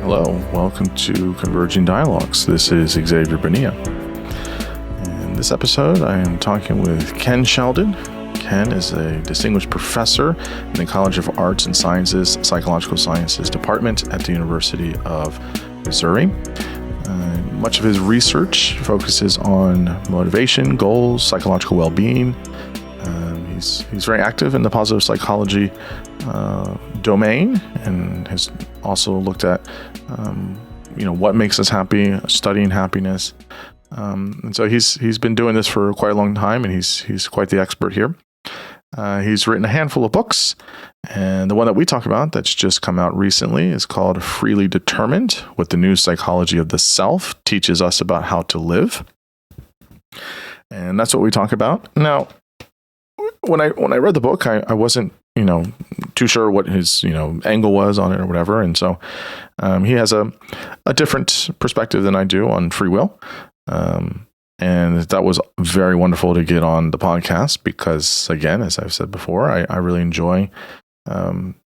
Hello, welcome to Converging Dialogues. This is Xavier Bonilla. In this episode, I am talking with Ken Sheldon. Ken is a distinguished professor in the College of Arts and Sciences, Psychological Sciences Department at the University of Missouri. Much of his research focuses on motivation, goals, psychological well-being. He's very active in the positive psychology domain, and has also looked at what makes us happy, studying happiness. And so he's been doing this for quite a long time, and he's quite the expert here. He's written a handful of books, and the one that we talk about that's just come out recently is called Freely Determined: What the New Psychology of the Self Teaches Us About How to Live. And that's what we talk about. Now, when I read the book, I wasn't too sure what his angle was on it or whatever, and so he has a different perspective than I do on free will. And that was very wonderful to get on the podcast because, again, as I've said before, I really enjoy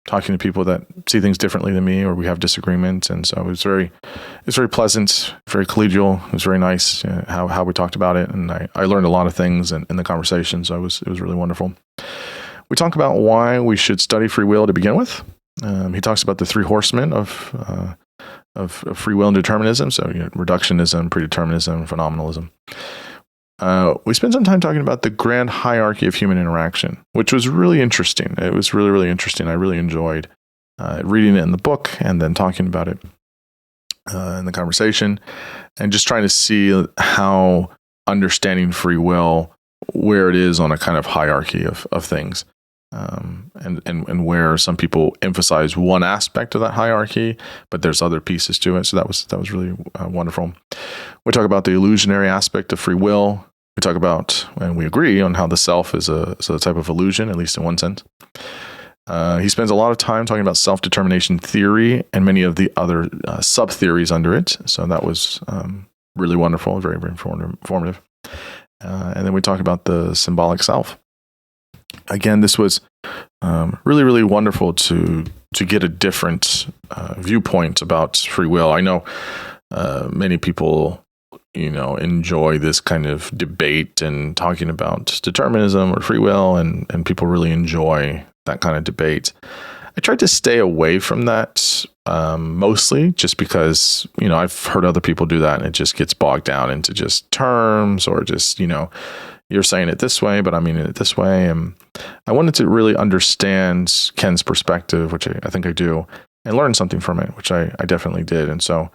talking to people that see things differently than me, or we have disagreements. And so it was very pleasant, very collegial. It was very nice how we talked about it, and I learned a lot of things in the conversation. So it was really wonderful. We talk about why we should study free will to begin with. He talks about the three horsemen of free will and determinism. So reductionism, predeterminism, phenomenalism. We spent some time talking about the grand hierarchy of human interaction, which was really interesting. It was really, really interesting. I really enjoyed reading it in the book and then talking about it in the conversation, and just trying to see how understanding free will, where it is on a kind of hierarchy of things. And where some people emphasize one aspect of that hierarchy, but there's other pieces to it. So that was really wonderful. We talk about the illusionary aspect of free will. We talk about, and we agree on how the self is a type of illusion, at least in one sense. He spends a lot of time talking about self-determination theory and many of the other sub-theories under it. So that was really wonderful, very, very informative. And then we talk about the symbolic self. Again, this was really, really wonderful to get a different viewpoint about free will. I know many people, enjoy this kind of debate and talking about determinism or free will, and people really enjoy that kind of debate. I tried to stay away from that mostly just because, I've heard other people do that, and it just gets bogged down into just terms, or just, you're saying it this way, but I mean it this way. And I wanted to really understand Ken's perspective, which I think I do, and learn something from it, which I definitely did. And so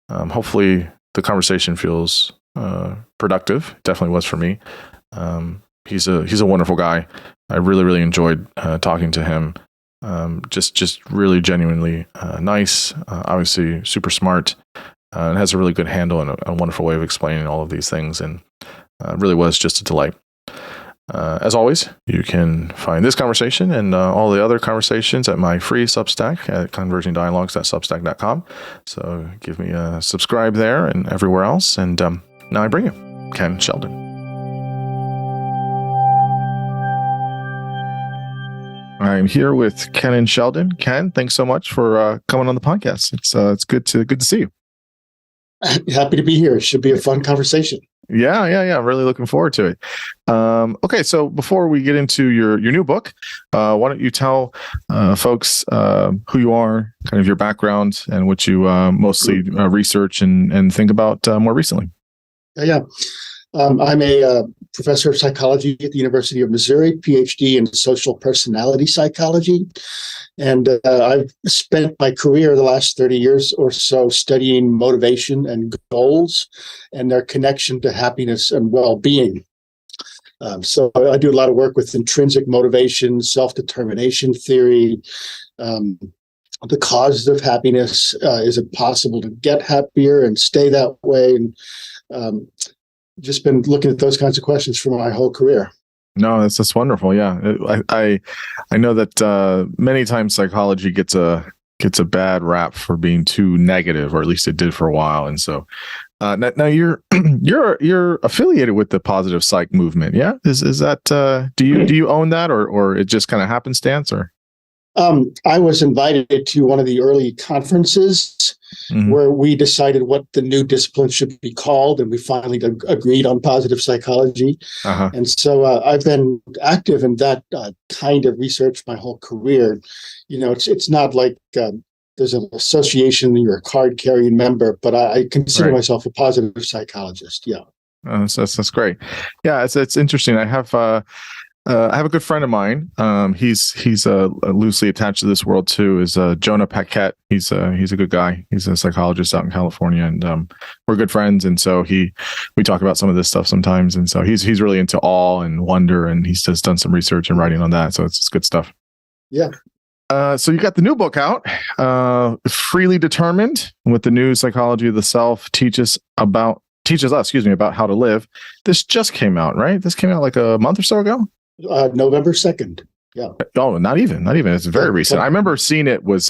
hopefully the conversation feels productive. It definitely was for me. He's a wonderful guy. I really, really enjoyed talking to him. Just really genuinely nice, obviously super smart, and has a really good handle and a wonderful way of explaining all of these things. And really was just a delight. As always, you can find this conversation and all the other conversations at my free Substack at convergingdialogues.substack.com. So give me a subscribe there and everywhere else. And now I bring you Ken Sheldon. I'm here with Ken Sheldon. Ken, thanks so much for coming on the podcast. It's good to see you. Happy to be here. It should be a fun conversation. Yeah. I'm really looking forward to it. Okay, so before we get into your new book, why don't you tell folks who you are, kind of your background, and what you mostly research and think about more recently? Yeah. I'm a professor of psychology at the University of Missouri, PhD in social personality psychology. And I've spent my career, the last 30 years or so, studying motivation and goals and their connection to happiness and well-being. So I do a lot of work with intrinsic motivation, self-determination theory, the causes of happiness. Is it possible to get happier and stay that way? And just been looking at those kinds of questions for my whole career. No, that's wonderful. Yeah, I know that many times psychology gets a bad rap for being too negative, or at least it did for a while. And so now you're affiliated with the positive psych movement. Yeah, is that do you own that, or it just kind of happenstance, or? I was invited to one of the early conferences where we decided what the new discipline should be called, and we finally agreed on positive psychology. And so I've been active in that kind of research my whole career. It's not like there's an association, you're a card-carrying member, but I consider myself a positive psychologist. Yeah. That's great. Yeah, it's interesting. I have a good friend of mine. He's loosely attached to this world too. Is Jonah Paquette. He's a good guy. He's a psychologist out in California, and we're good friends. And so we talk about some of this stuff sometimes. And so he's really into awe and wonder, and he's just done some research and writing on that. So it's good stuff. Yeah. So you got the new book out, Freely Determined, what the new psychology of the self teaches us, about how to live. This just came out, right? This came out like a month or so ago. November 2nd. Yeah. Oh, not even. It's very recent. I remember seeing it was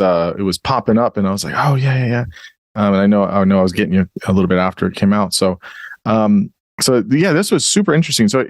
popping up, and I was like, oh yeah. And I know I was getting you a little bit after it came out. So yeah, this was super interesting. So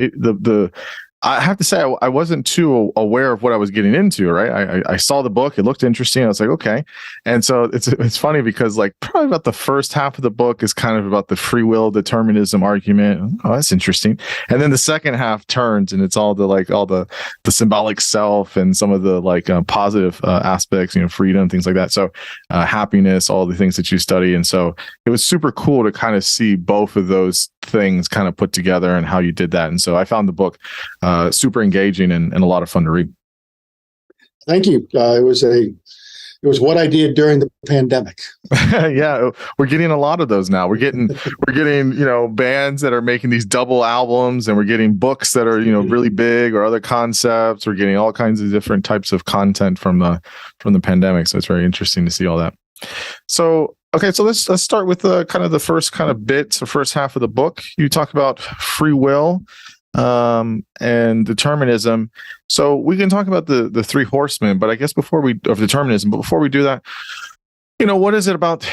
I have to say, I wasn't too aware of what I was getting into, right? I saw the book. It looked interesting. I was like, okay. And so it's funny because like probably about the first half of the book is kind of about the free will determinism argument. Oh, that's interesting. And then the second half turns and it's all the symbolic self and some of the positive aspects, freedom, things like that. So happiness, all the things that you study. And so it was super cool to kind of see both of those things kind of put together and how you did that. And so I found the book super engaging and a lot of fun to read. Thank you. It was what I did during the pandemic. Yeah, we're getting a lot of those now. We're getting bands that are making these double albums, and we're getting books that are really big or other concepts. We're getting all kinds of different types of content from the pandemic. So it's very interesting to see all that. So okay, so let's start with kind of the first kind of bits, the first half of the book. You talk about free will and determinism. So we can talk about the three horsemen, but I guess of determinism, but before we do that, what is it about?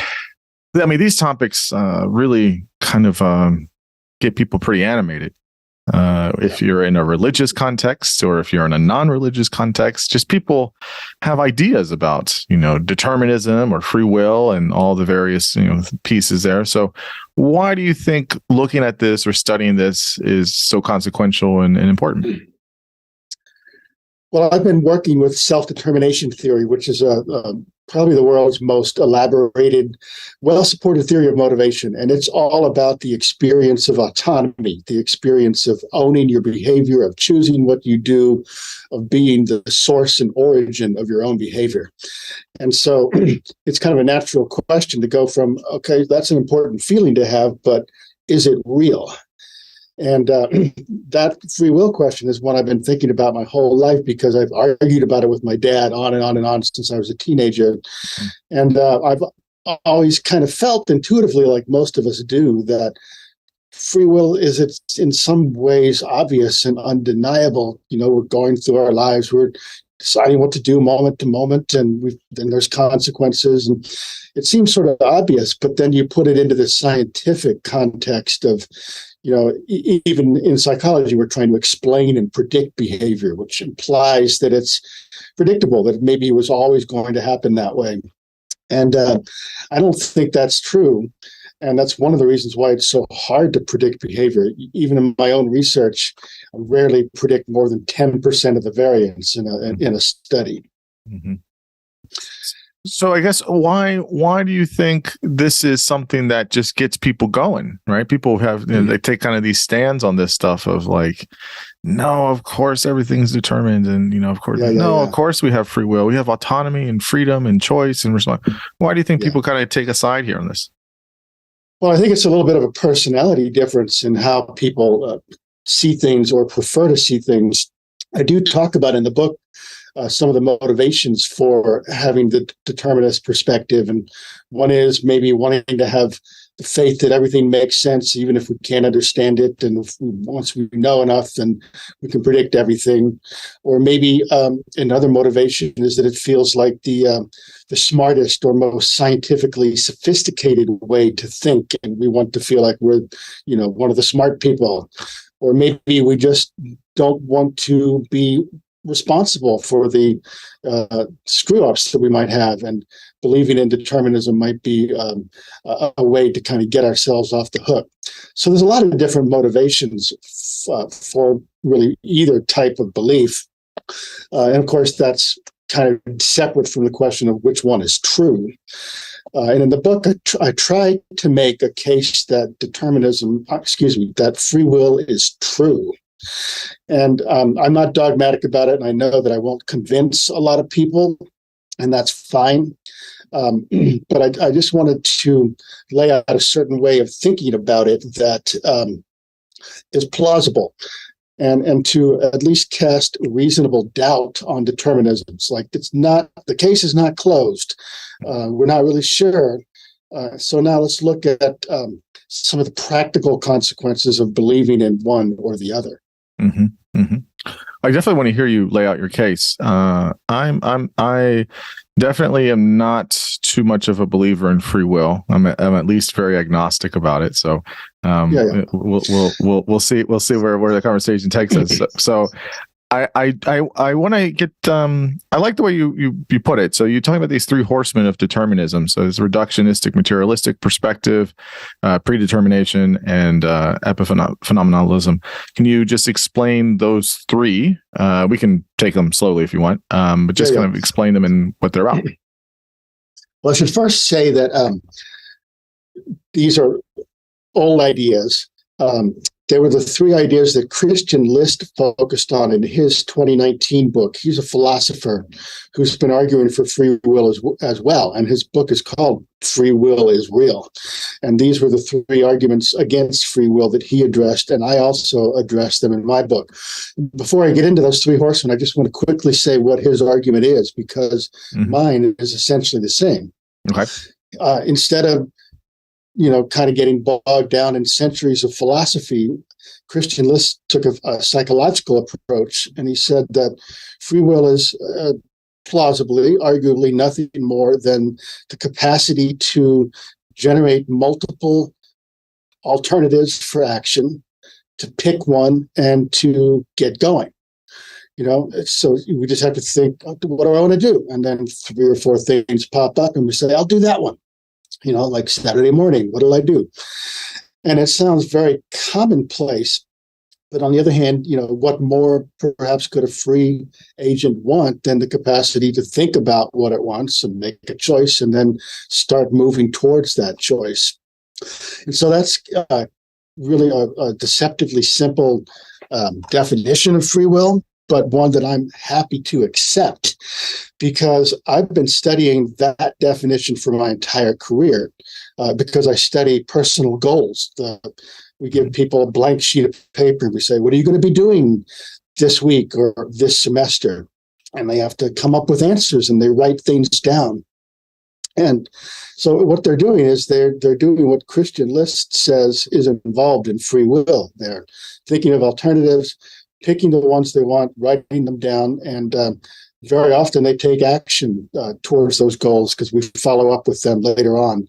I mean, these topics really kind of get people pretty animated. If you're in a religious context or if you're in a non-religious context, just people have ideas about, determinism or free will and all the various, pieces there. So why do you think looking at this or studying this is so consequential and important? Well, I've been working with self-determination theory, which is probably the world's most elaborated, well-supported theory of motivation. And it's all about the experience of autonomy, the experience of owning your behavior, of choosing what you do, of being the source and origin of your own behavior. And so it's kind of a natural question to go from, okay, that's an important feeling to have, but is it real? And that free will question is one I've been thinking about my whole life because I've argued about it with my dad on and on and on since I was a teenager. And I've always kind of felt intuitively, like most of us do, that free will is it's in some ways obvious and undeniable. We're going through our lives, we're deciding what to do moment to moment, and then there's consequences. And it seems sort of obvious, but then you put it into the scientific context of, even in psychology, we're trying to explain and predict behavior, which implies that it's predictable, that maybe it was always going to happen that way. And I don't think that's true. And that's one of the reasons why it's so hard to predict behavior. Even in my own research, I rarely predict more than 10% of the variance in a study. Mm-hmm. So I guess why do you think this is something that just gets people going, right? People have, they take kind of these stands on this stuff of like, no, of course everything's determined. And, of course, of course we have free will. We have autonomy and freedom and choice and response. Why do you think people kind of take a side here on this? Well, I think it's a little bit of a personality difference in how people see things or prefer to see things. I do talk about in the book some of the motivations for having the determinist perspective. And one is maybe wanting to have the faith that everything makes sense, even if we can't understand it. And once we know enough, then we can predict everything. Or maybe another motivation is that it feels like the smartest or most scientifically sophisticated way to think. And we want to feel like we're, one of the smart people. Or maybe we just don't want to be responsible for the screw-ups that we might have, and believing in determinism might be a way to kind of get ourselves off the hook. So there's a lot of different motivations for really either type of belief. And of course, that's kind of separate from the question of which one is true. And in the book, I try to make a case that that free will is true. And I'm not dogmatic about it, and I know that I won't convince a lot of people, and that's fine. But I just wanted to lay out a certain way of thinking about it that is plausible, and to at least cast reasonable doubt on determinisms. Like, the case is not closed. We're not really sure. So now let's look at some of the practical consequences of believing in one or the other. Mm-hmm. Mm-hmm. I definitely want to hear you lay out your case. I definitely am not too much of a believer in free will. I'm at least very agnostic about it. So we'll see where the conversation takes us. So I want to get I like the way you put it. So you're talking about these three horsemen of determinism. So there's reductionistic, materialistic perspective, predetermination, and epiphenomenalism. Can you just explain those three? We can take them slowly if you want, but just kind of explain them and what they're about. Well, I should first say that these are old ideas. They were the three ideas that Christian List focused on in his 2019 book. He's a philosopher who's been arguing for free will as well, and his book is called Free Will is Real. And these were the three arguments against free will that he addressed, and I also addressed them in my book. Before I get into those three horsemen, I just want to quickly say what his argument is, because mine is essentially the same. Okay. Instead of kind of getting bogged down in centuries of philosophy, Christian List took a psychological approach, and he said that free will is plausibly, arguably, nothing more than the capacity to generate multiple alternatives for action, to pick one, and to get going. So we just have to think, what do I want to do? And then 3 or 4 things pop up, and we say, I'll do that one. Like Saturday morning, what'll I do? And it sounds very commonplace, but on the other hand, what more perhaps could a free agent want than the capacity to think about what it wants and make a choice and then start moving towards that choice? And so that's really a deceptively simple definition of free will, but one that I'm happy to accept, because I've been studying that definition for my entire career, because I study personal goals. We give people a blank sheet of paper and we say, what are you going to be doing this week or this semester? And they have to come up with answers, and they write things down. And so what they're doing is they're doing what Christian List says is involved in free will. They're thinking of alternatives, picking the ones they want, writing them down, and very often they take action towards those goals because we follow up with them later on.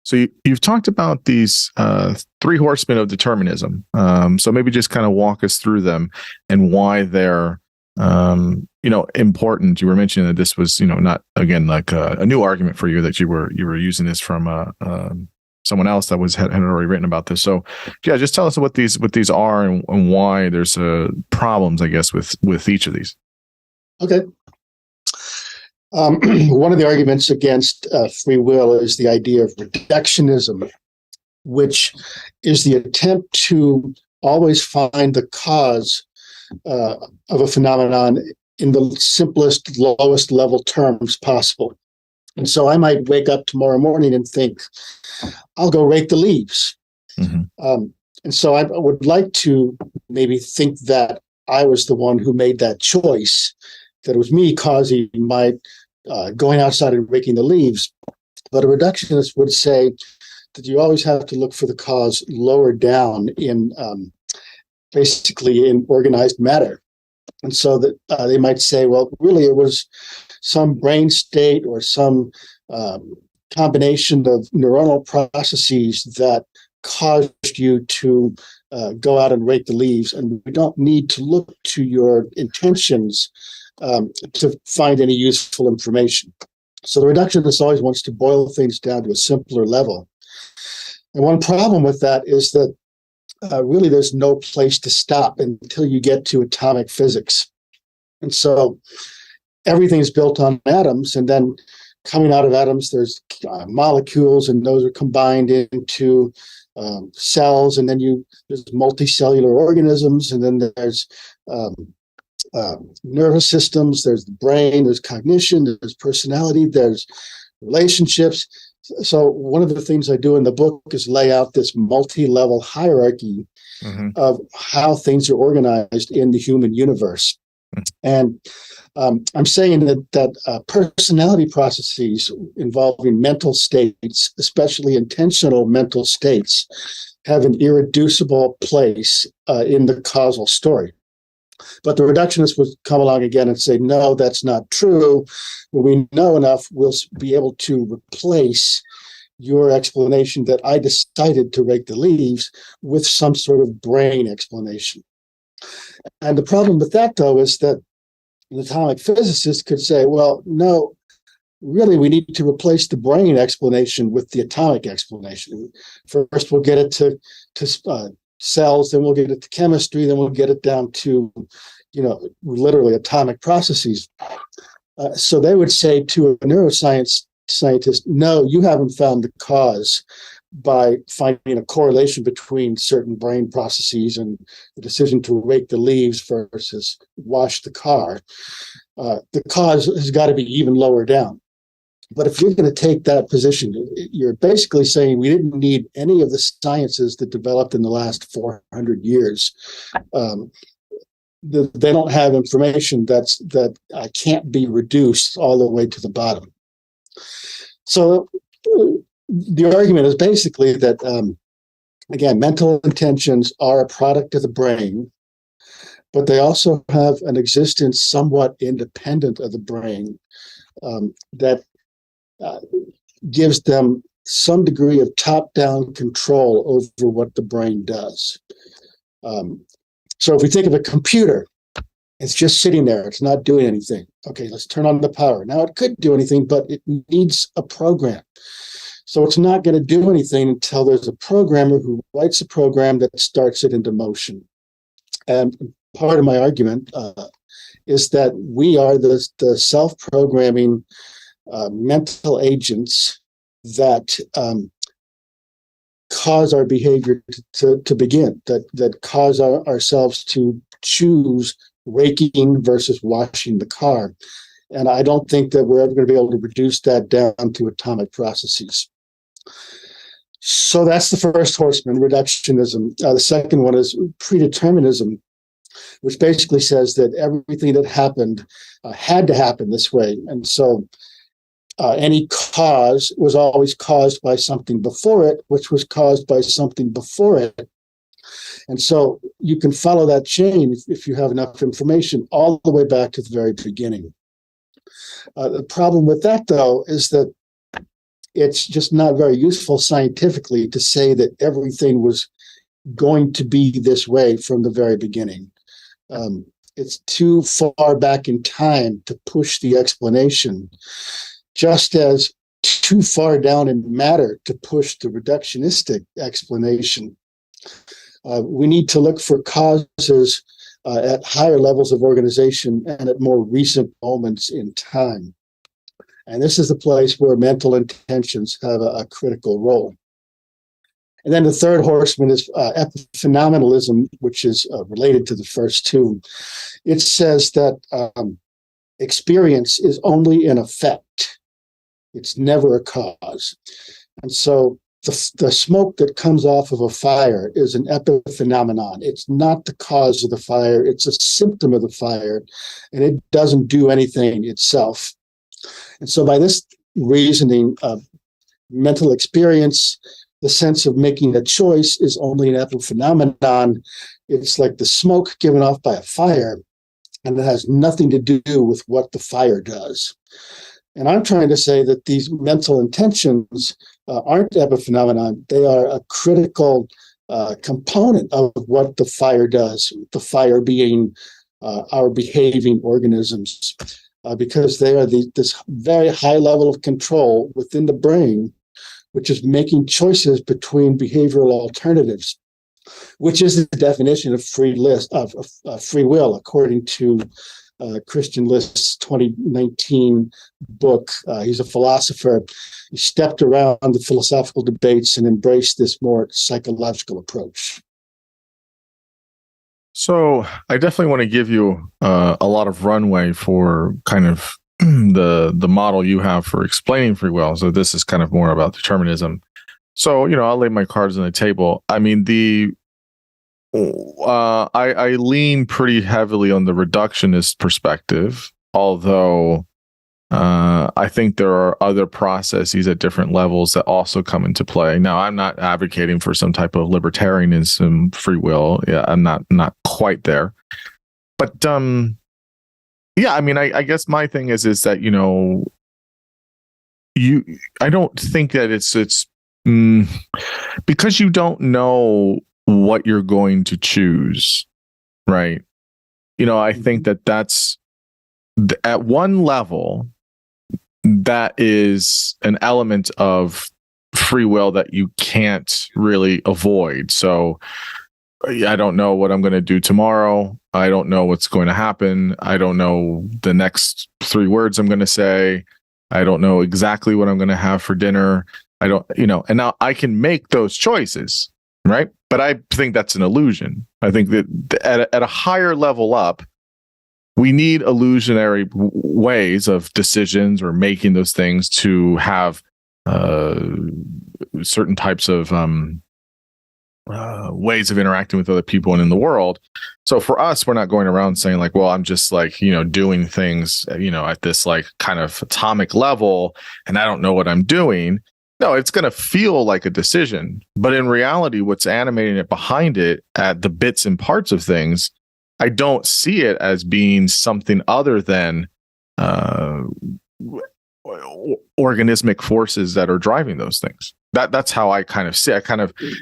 So you've talked about these three horsemen of determinism. So maybe just kind of walk us through them and why they're important. You were mentioning that this was not, again, like a new argument for you, that you were using this from someone else that had already written about this. So yeah, just tell us what these are and why there's problems, I guess, with each of these. Okay. One of the arguments against free will is the idea of reductionism, which is the attempt to always find the cause of a phenomenon in the simplest, lowest level terms possible. And so I might wake up tomorrow morning and think, I'll go rake the leaves. Mm-hmm. And so I would like to maybe think that I was the one who made that choice, that it was me causing my going outside and raking the leaves. But a reductionist would say that you always have to look for the cause lower down in basically in organized matter. And so that they might say, well, really it was some brain state or some combination of neuronal processes that caused you to go out and rake the leaves, and we don't need to look to your intentions to find any useful information. So the reductionist always wants to boil things down to a simpler level. And one problem with that is that really there's no place to stop until you get to atomic physics. And so everything is built on atoms, and then coming out of atoms, there's molecules, and those are combined into cells, and then there's multicellular organisms, and then there's nervous systems, there's the brain, there's cognition, there's personality, there's relationships. So one of the things I do in the book is lay out this multi-level hierarchy of how things are organized in the human universe. And I'm saying that personality processes involving mental states, especially intentional mental states, have an irreducible place in the causal story. But the reductionists would come along again and say, no, that's not true. When we know enough, we'll be able to replace your explanation that I decided to rake the leaves with some sort of brain explanation. And the problem with that, though, is that an atomic physicist could say, well, no, really, we need to replace the brain explanation with the atomic explanation. First, we'll get it to cells, then we'll get it to chemistry, then we'll get it down to, literally atomic processes. So they would say to a neuroscience scientist, no, you haven't found the cause by finding a correlation between certain brain processes and the decision to rake the leaves versus wash the car. The cause has got to be even lower down. But if you're going to take that position, you're basically saying we didn't need any of the sciences that developed in the last 400 years. They don't have information that can't be reduced all the way to the bottom. So the argument is basically that, again, mental intentions are a product of the brain, but they also have an existence somewhat independent of the brain that gives them some degree of top-down control over what the brain does. So if we think of a computer, it's just sitting there. It's not doing anything. Okay, let's turn on the power. Now, it could do anything, but it needs a program. So it's not going to do anything until there's a programmer who writes a program that starts it into motion. And part of my argument is that we are the self-programming mental agents that cause our behavior to begin, that cause ourselves to choose raking versus washing the car. And I don't think that we're ever going to be able to reduce that down to atomic processes. So that's the first horseman, reductionism. The second one is predeterminism, which basically says that everything that happened had to happen this way. And so any cause was always caused by something before it, which was caused by something before it. And so you can follow that chain if you have enough information all the way back to the very beginning. The problem with that, though, is that it's just not very useful scientifically to say that everything was going to be this way from the very beginning. It's too far back in time to push the explanation, just as too far down in matter to push the reductionistic explanation. We need to look for causes at higher levels of organization and at more recent moments in time. And this is the place where mental intentions have a critical role. And then the third horseman is epiphenomenalism, which is related to the first two. It says that experience is only an effect. It's never a cause. And so the smoke that comes off of a fire is an epiphenomenon. It's not the cause of the fire. It's a symptom of the fire, and it doesn't do anything itself. And so by this reasoning, mental experience, the sense of making a choice, is only an epiphenomenon. It's like the smoke given off by a fire, and it has nothing to do with what the fire does. And I'm trying to say that these mental intentions aren't epiphenomenon. They are a critical component of what the fire does, the fire being our behaving organisms, because they are this very high level of control within the brain, which is making choices between behavioral alternatives, which is the definition of free will, according to Christian List's 2019 book. He's a philosopher. He stepped around the philosophical debates and embraced this more psychological approach. So I definitely want to give you a lot of runway for kind of the model you have for explaining free will. So this is kind of more about determinism. So, I'll lay my cards on the table. I mean, I lean pretty heavily on the reductionist perspective, although I think there are other processes at different levels that also come into play. Now, I'm not advocating for some type of libertarianism, free will. Yeah, I'm not quite there. But yeah, I mean, I guess my thing is that I don't think that it's because you don't know what you're going to choose, right? I think that's at one level, that is an element of free will that you can't really avoid. So I don't know what I'm going to do tomorrow. I don't know what's going to happen. I don't know the next 3 words I'm going to say. I don't know exactly what I'm going to have for dinner. I don't, and now I can make those choices, right? But I think that's an illusion. I think that at a higher level up, we need illusionary ways of decisions or making those things to have certain types of ways of interacting with other people and in the world. So for us, we're not going around saying like, well, I'm just like, doing things, at this like kind of atomic level, and I don't know what I'm doing. No, it's going to feel like a decision, but in reality, what's animating it behind it at the bits and parts of things, I don't see it as being something other than organismic forces that are driving those things. That's how I kind of see it.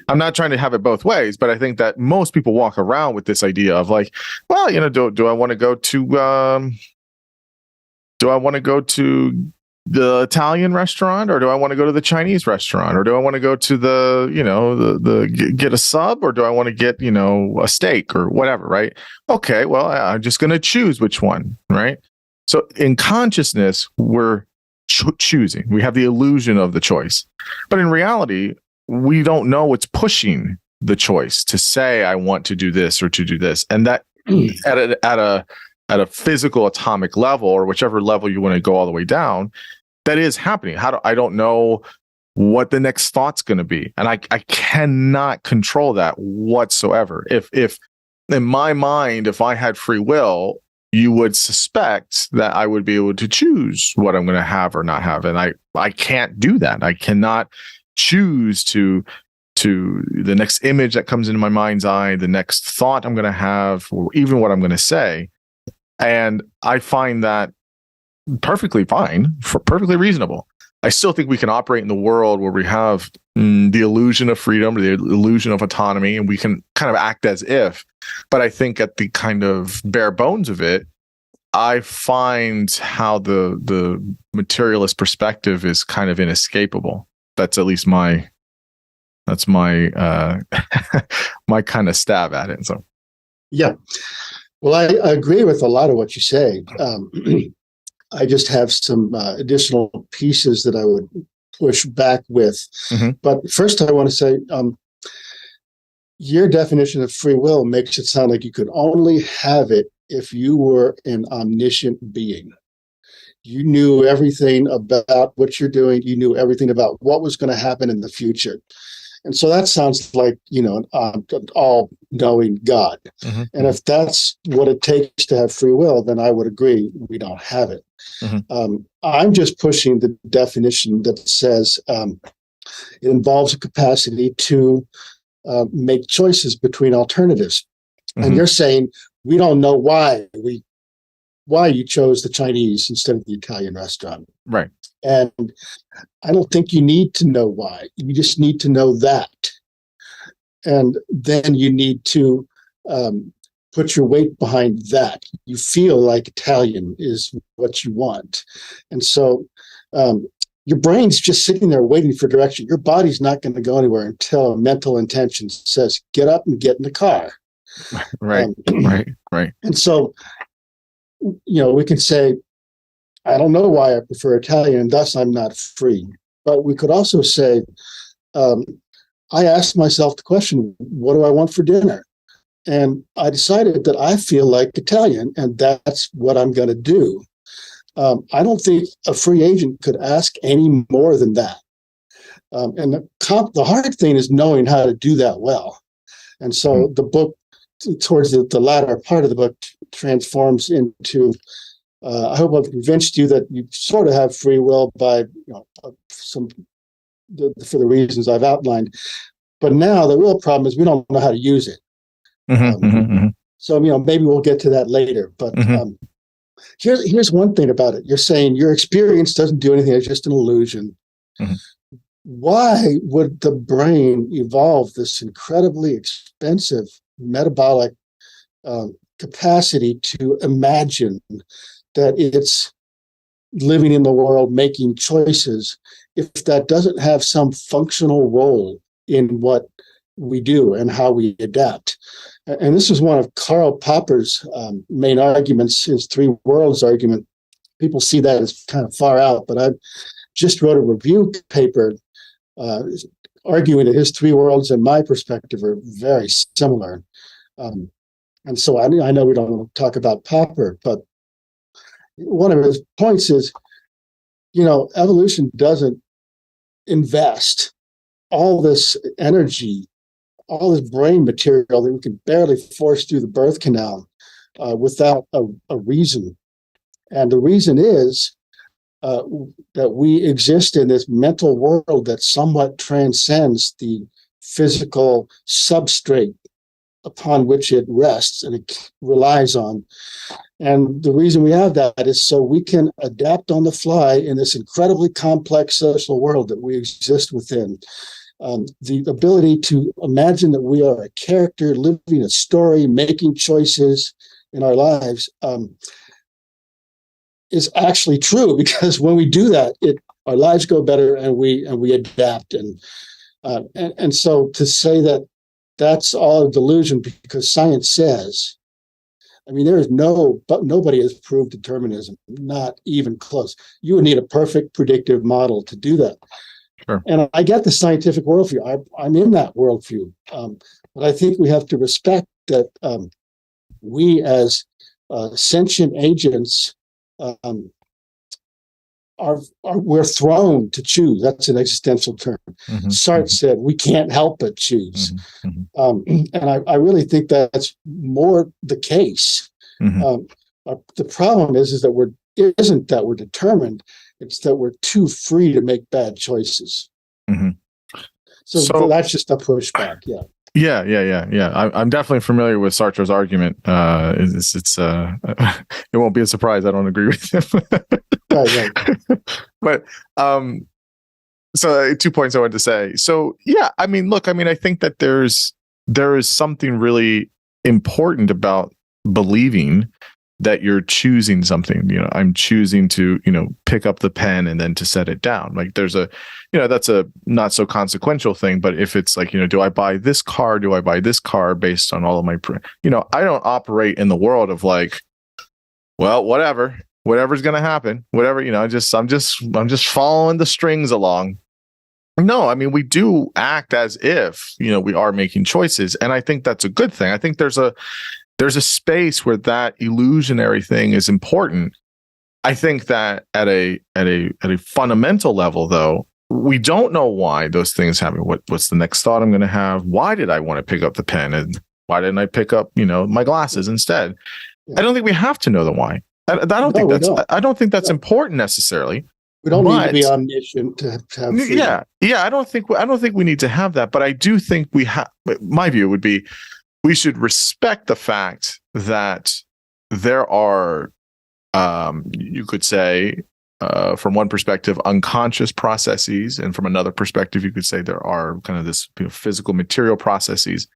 I'm not trying to have it both ways, but I think that most people walk around with this idea of like, well, do I want to go to the Italian restaurant, or do I want to go to the Chinese restaurant, or do I want to go to the get a sub, or do I want to get a steak or whatever, right? Okay, well, I'm just going to choose which one, right? So in consciousness, we're choosing. We have the illusion of the choice, but in reality, we don't know what's pushing the choice to say I want to do this or to do this, and that at a physical atomic level, or whichever level you want to go all the way down, that is happening. I don't know what the next thought's going to be, and I cannot control that whatsoever. If in my mind, if I had free will, you would suspect that I would be able to choose what I'm going to have or not have, and I can't do that. I cannot choose to the next image that comes into my mind's eye, the next thought I'm going to have, or even what I'm going to say. And I find that perfectly fine, perfectly reasonable. I still think we can operate in the world where we have the illusion of freedom, the illusion of autonomy, and we can kind of act as if. But I think at the kind of bare bones of it, I find how the materialist perspective is kind of inescapable. That's at least my my kind of stab at it. So, yeah. Well, I agree with a lot of what you say. I just have some additional pieces that I would push back with. Mm-hmm. But first, I want to say your definition of free will makes it sound like you could only have it if you were an omniscient being. You knew everything about what you're doing. You knew everything about what was going to happen in the future. And so that sounds like, an all-knowing God. Mm-hmm. And if that's what it takes to have free will, then I would agree we don't have it. Mm-hmm. I'm just pushing the definition that says it involves a capacity to make choices between alternatives. Mm-hmm. And you're saying we don't know why you chose the Chinese instead of the Italian restaurant. Right. And I don't think you need to know why. You just need to know that. and then you need to put your weight behind that. You feel like Italian is what you want. And so your brain's just sitting there waiting for direction. Your body's not going to go anywhere until a mental intention says, get up and get in the car. Right. And so, we can say, I don't know why I prefer Italian, and thus I'm not free. But we could also say, I asked myself the question, what do I want for dinner? And I decided that I feel like Italian, and that's what I'm going to do. I don't think a free agent could ask any more than that. And the hard thing is knowing how to do that well. And so the book, towards the latter part of the book, transforms into, I hope I've convinced you that you sort of have free will by for the reasons I've outlined. But now the real problem is we don't know how to use it. So, maybe we'll get to that later. But here's one thing about it. You're saying your experience doesn't do anything. It's just an illusion. Why would the brain evolve this incredibly expensive metabolic capacity to imagine that it's living in the world, making choices, if that doesn't have some functional role in what we do and how we adapt? And this is one of Karl Popper's main arguments, his three worlds argument. People see that as kind of far out, but I just wrote a review paper arguing that his three worlds and my perspective are very similar. And so I know we don't want to talk about Popper, but one of his points is, evolution doesn't invest all this energy, all this brain material that we can barely force through the birth canal without a reason. And the reason is that we exist in this mental world that somewhat transcends the physical substrate upon which it rests and it relies on. And the reason we have that is so we can adapt on the fly in this incredibly complex social world that we exist within. The ability to imagine that we are a character living a story, making choices in our lives is actually true, because when we do that, our lives go better and we adapt. And so to say that that's all a delusion because science says, nobody has proved determinism, not even close. You would need a perfect predictive model to do that. Sure. And I get the scientific worldview. I'm in that worldview. But I think we have to respect that we as sentient agents we're thrown to choose. That's an existential term. Sartre said we can't help but choose. And I really think that's more the case. The problem is that we're determined. It's that we're too free to make bad choices. So that's just a pushback. Yeah. I'm definitely familiar with Sartre's argument. It won't be a surprise I don't agree with him. Right. But so 2 points I wanted to say. So yeah, I think that there is something really important about believing that you're choosing something. I'm choosing to, pick up the pen and then to set it down. Like there's that's a not so consequential thing, but if it's like, do I buy this car? Do I buy this car based on all of my, I don't operate in the world of like, well, whatever's going to happen, whatever, I'm just following the strings along. No, we do act as if, we are making choices. And I think that's a good thing. I think there's a space where that illusionary thing is important. I think that at a fundamental level, though, we don't know why those things happen. What's the next thought I'm going to have? Why did I want to pick up the pen? And why didn't I pick up, my glasses instead? Yeah. I don't think we have to know the why. I don't think that's important necessarily. We don't need to be omniscient to have freedom. Yeah. I don't think we need to have that, but I do think we have. My view would be we should respect the fact that there are, you could say, from one perspective, unconscious processes, and from another perspective, you could say there are kind of this physical material processes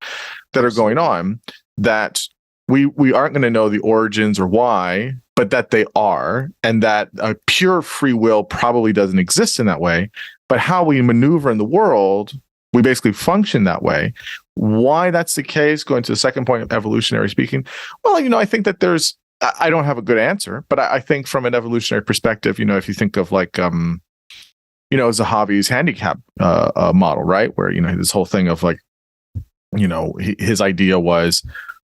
that are going on that we aren't going to know the origins or why, but that they are, and that a pure free will probably doesn't exist in that way. But how we maneuver in the world, we basically function that way. Why that's the case, going to the second point of evolutionary speaking, well, I think that I don't have a good answer, but I think from an evolutionary perspective, if you think of like, Zahavi's handicap model, right? Where, this whole thing of like, his idea was,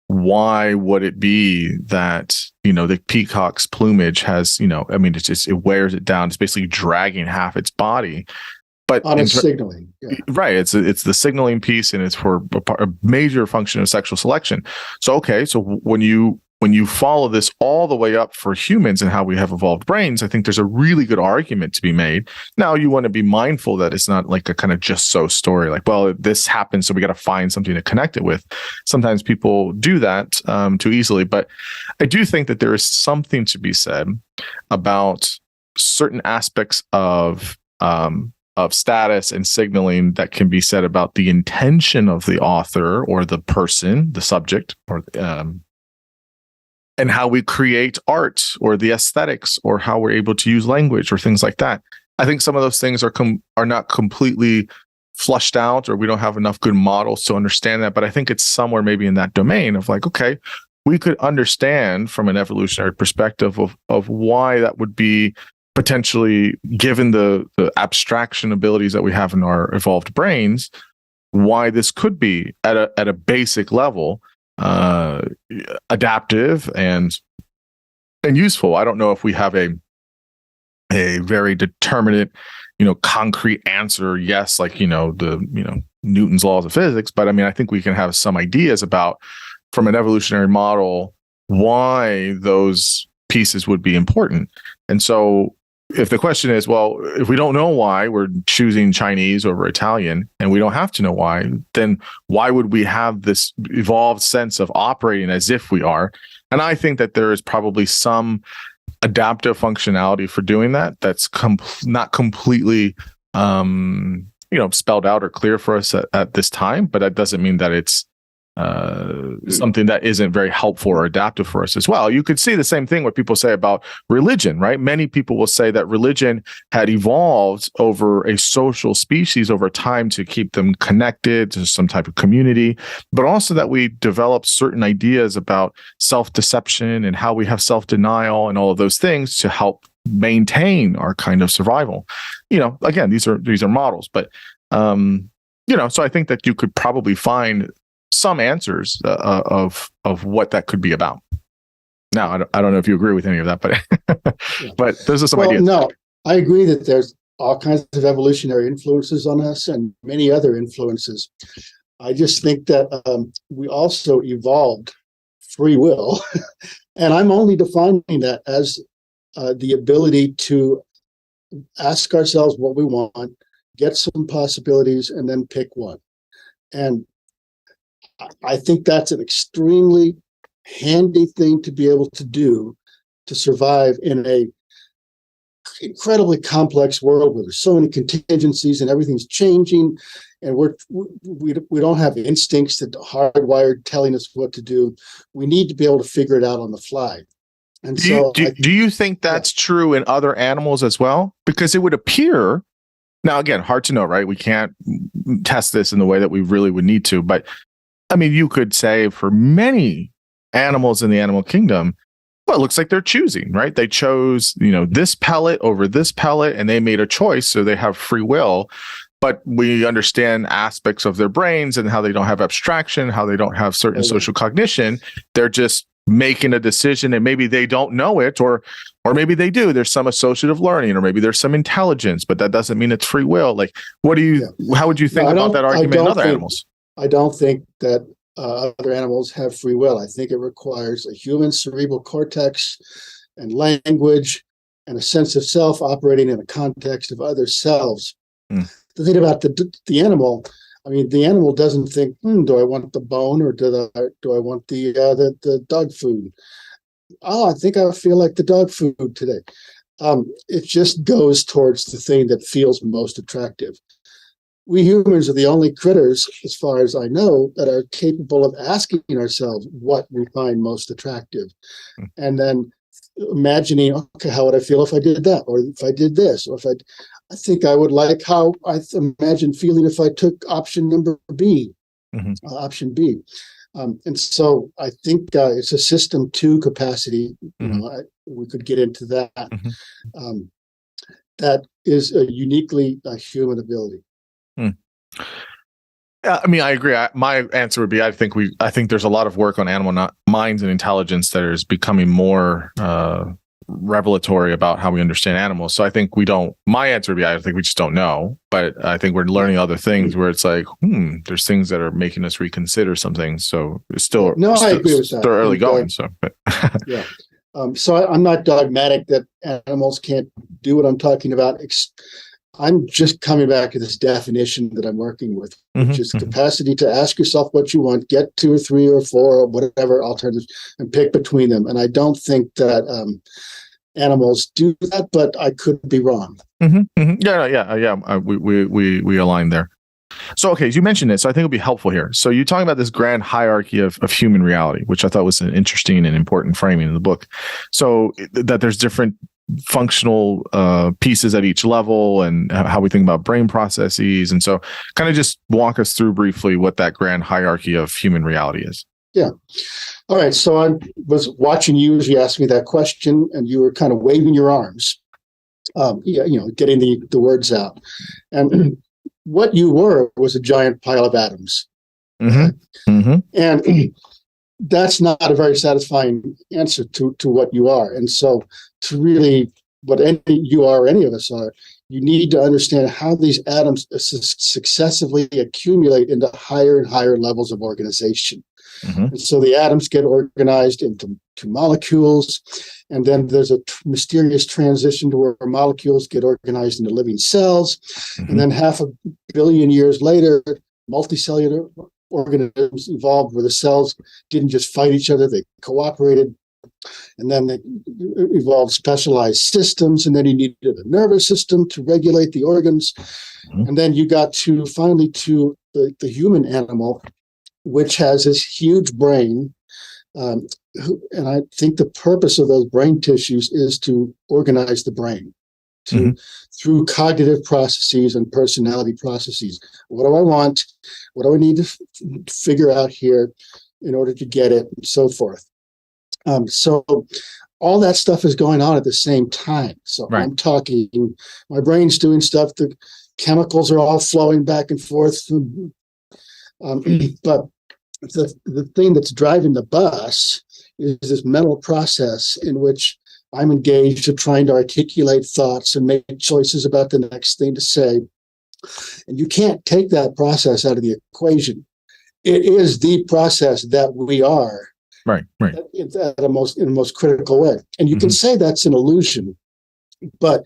why would it be that, the peacock's plumage has, it wears it down. It's basically dragging half its body. But on its signaling. Yeah. Right. It's the signaling piece, and it's for a major function of sexual selection. So, okay. So when you follow this all the way up for humans and how we have evolved brains, I think there's a really good argument to be made. Now, you want to be mindful that it's not like a kind of just so story, like, well, this happened, so we got to find something to connect it with. Sometimes people do that too easily. But I do think that there is something to be said about certain aspects of status and signaling that can be said about the intention of the author or the person, the subject, or and how we create art or the aesthetics or how we're able to use language or things like that. I think some of those things are not completely flushed out, or we don't have enough good models to understand that. But I think it's somewhere maybe in that domain of like, okay, we could understand from an evolutionary perspective of why that would be potentially, given the abstraction abilities that we have in our evolved brains, why this could be at a basic level adaptive and useful. I don't know if we have a very determinate, concrete answer. Yes, like Newton's laws of physics, but I think we can have some ideas about, from an evolutionary model, why those pieces would be important. And so, if the question is, well, if we don't know why we're choosing Chinese over Italian, and we don't have to know why, then why would we have this evolved sense of operating as if we are? And I think that there is probably some adaptive functionality for doing that. That's not completely, spelled out or clear for us at this time, but that doesn't mean that it's something that isn't very helpful or adaptive for us as well. You could see the same thing what people say about religion, right? Many people will say that religion had evolved over a social species over time to keep them connected to some type of community, but also that we developed certain ideas about self-deception and how we have self-denial and all of those things to help maintain our kind of survival. Again, these are models, but so I think that you could probably find some answers of what that could be about. Now, I don't know if you agree with any of that, but but those are some ideas. No, I agree that there's all kinds of evolutionary influences on us and many other influences. I just think that we also evolved free will, and I'm only defining that as the ability to ask ourselves what we want, get some possibilities, and then pick one. And I think that's an extremely handy thing to be able to do to survive in a incredibly complex world where there's so many contingencies and everything's changing, and we don't have instincts that are hardwired telling us what to do. We need to be able to figure it out on the fly. And do you think that's true in other animals as well? Because it would appear, now again, hard to know, right? We can't test this in the way that we really would need to, but you could say for many animals in the animal kingdom, well, it looks like they're choosing, right? They chose, this pellet over this pellet, and they made a choice, so they have free will. But we understand aspects of their brains and how they don't have abstraction, how they don't have certain social cognition. They're just making a decision, and maybe they don't know it, or maybe they do. There's some associative learning, or maybe there's some intelligence, but that doesn't mean it's free will. Like, how would you think about that argument in other animals? I don't think that other animals have free will. I think it requires a human cerebral cortex and language and a sense of self operating in the context of other selves. The thing about the animal, the animal doesn't think, do I want the bone or do I want the dog food? Oh, I think I feel like the dog food today. It just goes towards the thing that feels most attractive. We humans are the only critters, as far as I know, that are capable of asking ourselves what we find most attractive. And then imagining, okay, how would I feel if I did that? Or if I did this? Or if I think I would like how I imagine feeling if I took option number B, option B. And so I think it's a system two capacity. We could get into that. That is a uniquely human ability. Yeah, I mean, I agree. My answer would be, I think there's a lot of work on animal minds and intelligence that is becoming more revelatory about how we understand animals. So I think my answer would be, I think we just don't know, but I think we're learning other things where it's like, there's things that are making us reconsider some things. So it's still, I agree with that. Still early going. So, yeah. So I'm not dogmatic that animals can't do what I'm talking about. I'm just coming back to this definition that I'm working with, which is capacity to ask yourself what you want, get 2 or 3 or 4 or whatever alternatives, and pick between them. And I don't think that animals do that, but I could be wrong. Yeah. We align there. So, okay, as you mentioned it, so I think it'll be helpful here. So you're talking about this grand hierarchy of human reality, which I thought was an interesting and important framing in the book. So that there's different functional pieces at each level and how we think about brain processes. And so kind of just walk us through briefly what that grand hierarchy of human reality is. Yeah. All right. So I was watching you as you asked me that question, and you were kind of waving your arms, getting the words out. And what you were was a giant pile of atoms. And that's not a very satisfying answer to what you are. And so to really what you are or any of us are, you need to understand how these atoms successively accumulate into higher and higher levels of organization. And so the atoms get organized into molecules, and then there's a mysterious transition to where molecules get organized into living cells. And then 500 million years later, multicellular organisms evolved where the cells didn't just fight each other, they cooperated. And then they evolved specialized systems, and then you needed a nervous system to regulate the organs. And then you got finally to the human animal, which has this huge brain. And I think the purpose of those brain tissues is to organize the brain through cognitive processes and personality processes. What do I want? What do I need to figure out here in order to get it, and so forth. So all that stuff is going on at the same time. So I'm talking, my brain's doing stuff, the chemicals are all flowing back and forth. But the thing that's driving the bus is this mental process in which I'm engaged in trying to articulate thoughts and make choices about the next thing to say. And you can't take that process out of the equation. It is the process that we are. Right. In the most critical way. And you can say that's an illusion, but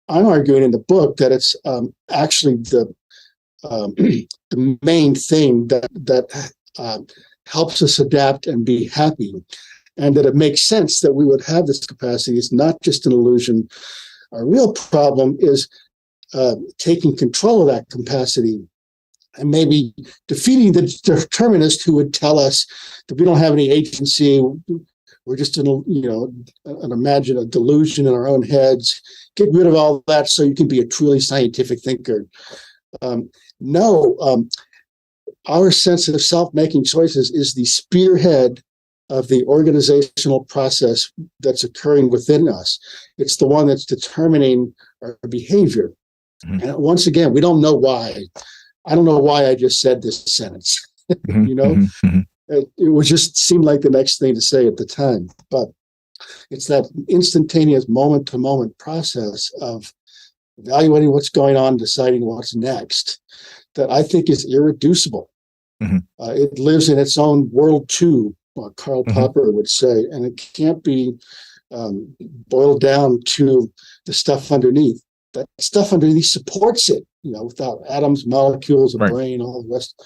I'm arguing in the book that it's actually the main thing that helps us adapt and be happy, and that it makes sense that we would have this capacity. It's not just an illusion. Our real problem is taking control of that capacity and maybe defeating the determinist who would tell us that we don't have any agency. We're just in a delusion in our own heads. Get rid of all that so you can be a truly scientific thinker. Our sense of self-making choices is the spearhead of the organizational process that's occurring within us. It's the one that's determining our behavior. And once again, we don't know why. I don't know why I just said this sentence. It would just seem like the next thing to say at the time. But it's that instantaneous moment-to-moment process of evaluating what's going on, deciding what's next, that I think is irreducible. It lives in its own world too, Karl Popper would say, and it can't be boiled down to the stuff underneath. That stuff underneath supports it, without atoms, molecules, a brain, all the rest.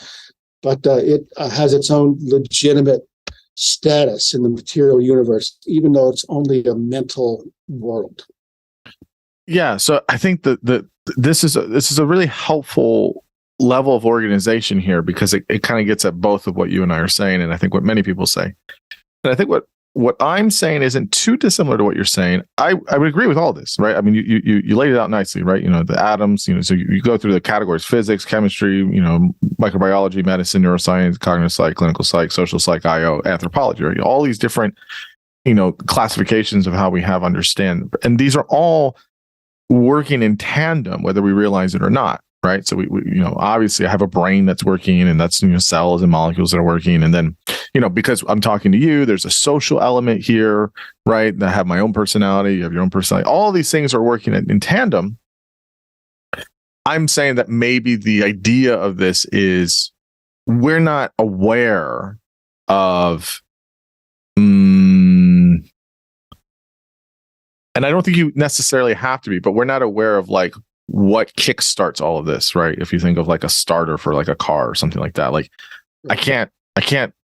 But it has its own legitimate status in the material universe, even though it's only a mental world. Yeah, so I think that this is a really helpful level of organization here, because it kind of gets at both of what you and I are saying, and I think what many people say. And I think what I'm saying isn't too dissimilar to what you're saying. I would agree with all this, right? I mean, you laid it out nicely, right? The atoms, so you go through the categories: physics, chemistry, microbiology, medicine, neuroscience, cognitive psych, clinical psych, social psych, IO, anthropology, right? All these different, classifications of how we have understand. And these are all working in tandem, whether we realize it or not, right? So we obviously I have a brain that's working, and that's cells and molecules that are working, and then because I'm talking to you, there's a social element here, right? I have my own personality, you have your own personality. All these things are working in tandem. I'm saying that maybe the idea of this is we're not aware of, and I don't think you necessarily have to be, but we're not aware of like what kickstarts all of this, right? If you think of like a starter for like a car or something like that, like I can't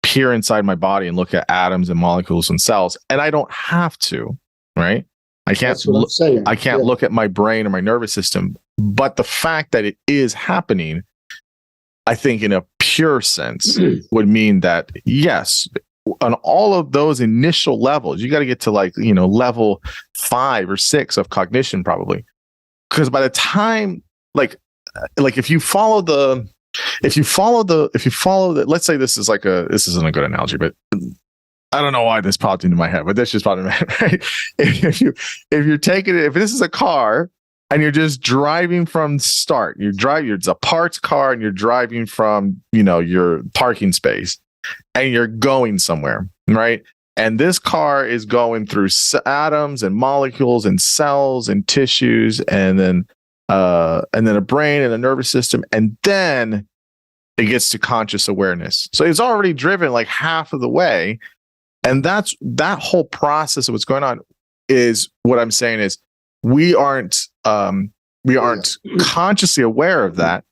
peer inside my body and look at atoms and molecules and cells, and I don't have to, right? I can't. That's what I'm saying. I can't look at my brain or my nervous system, but the fact that it is happening, I think, in a pure sense, would mean that yes, on all of those initial levels, you got to get to like level 5 or 6 of cognition, probably, because by the time like if you follow the let's say this isn't a good analogy, but I don't know why this popped into my head, but this just popped into my head, right? If this is a car and you're just driving from start, it's a parts car and you're driving from, your parking space and you're going somewhere, right? And this car is going through atoms and molecules and cells and tissues, and then a brain and a nervous system, and then it gets to conscious awareness. So it's already driven like half of the way, and that whole process of what's going on is what I'm saying is we aren't consciously aware of that,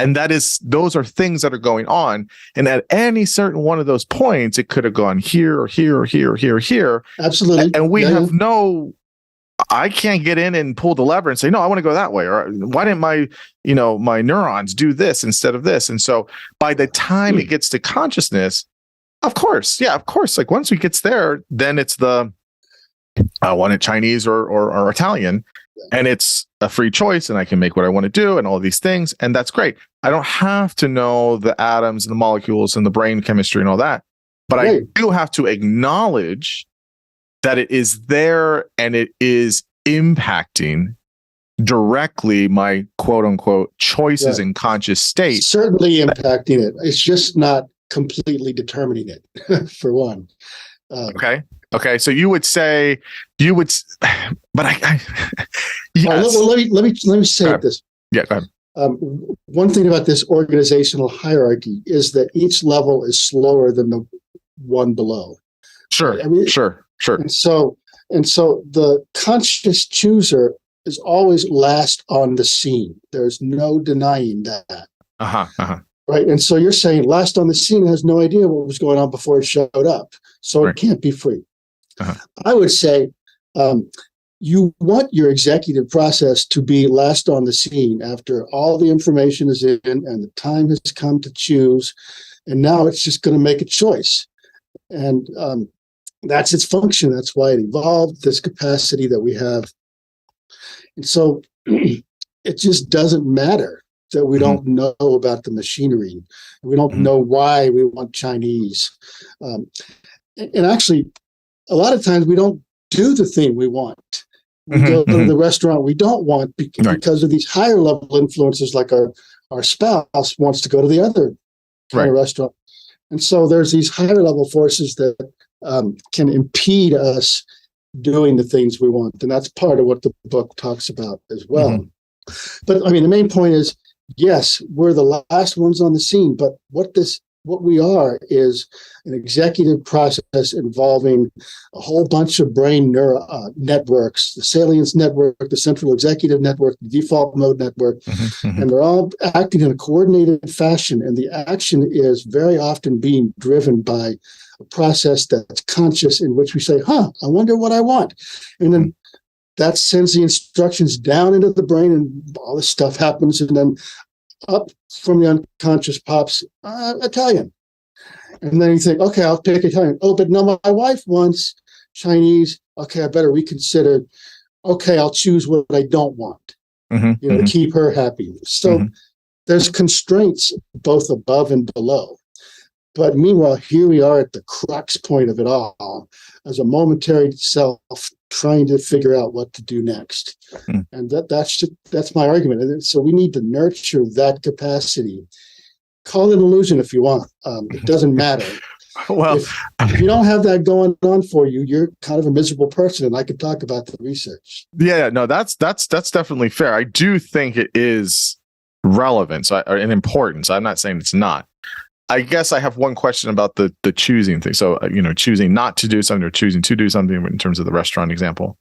and those are things that are going on. And at any certain one of those points, it could have gone here or here or here or here or here. Absolutely, and we have no. I can't get in and pull the lever and say, no, I want to go that way. Or why didn't my neurons do this instead of this? And so by the time it gets to consciousness, of course. Like once it gets there, then it's I want it Chinese or Italian, and it's a free choice, and I can make what I want to do and all these things. And that's great. I don't have to know the atoms and the molecules and the brain chemistry and all that, but I do have to acknowledge that it is there and it is impacting directly my quote unquote choices in conscious state. Certainly impacting it. It's just not completely determining it, for one. Okay. So you would say, but I yes. Well, let me say this. Yeah, go ahead. One thing about this organizational hierarchy is that each level is slower than the one below. Sure. Sure. And so the conscious chooser is always last on the scene. There's no denying that. Right. And so you're saying last on the scene has no idea what was going on before it showed up. So it can't be free. I would say you want your executive process to be last on the scene after all the information is in and the time has come to choose. And now it's just going to make a choice. And that's its function. That's why it evolved, this capacity that we have. And so it just doesn't matter that we don't know about the machinery. We don't know why we want Chinese. And actually, a lot of times we don't do the thing we want. We go to the restaurant we don't want because of these higher level influences, like our spouse wants to go to the other kind of restaurant. And so there's these higher level forces that can impede us doing the things we want. And that's part of what the book talks about as well. But I mean, the main point is, yes, we're the last ones on the scene, but what we are is an executive process involving a whole bunch of brain networks, the salience network, the central executive network, the default mode network, and they're all acting in a coordinated fashion. And the action is very often being driven by a process that's conscious in which we say, I wonder what I want. And then that sends the instructions down into the brain and all this stuff happens. And then up from the unconscious pops Italian. And then you think, okay, I'll pick Italian. Oh, but no, my wife wants Chinese. Okay, I better reconsider. Okay, I'll choose what I don't want, to keep her happy. So there's constraints both above and below. But meanwhile, here we are at the crux point of it all as a momentary self trying to figure out what to do next. And that's my argument. And so we need to nurture that capacity. Call it an illusion if you want. It doesn't matter. Well, if you don't have that going on for you, you're kind of a miserable person. And I could talk about the research. Yeah, no, that's definitely fair. I do think it is relevant and important. So I'm not saying it's not. I guess I have one question about the choosing thing. So, choosing not to do something or choosing to do something in terms of the restaurant example.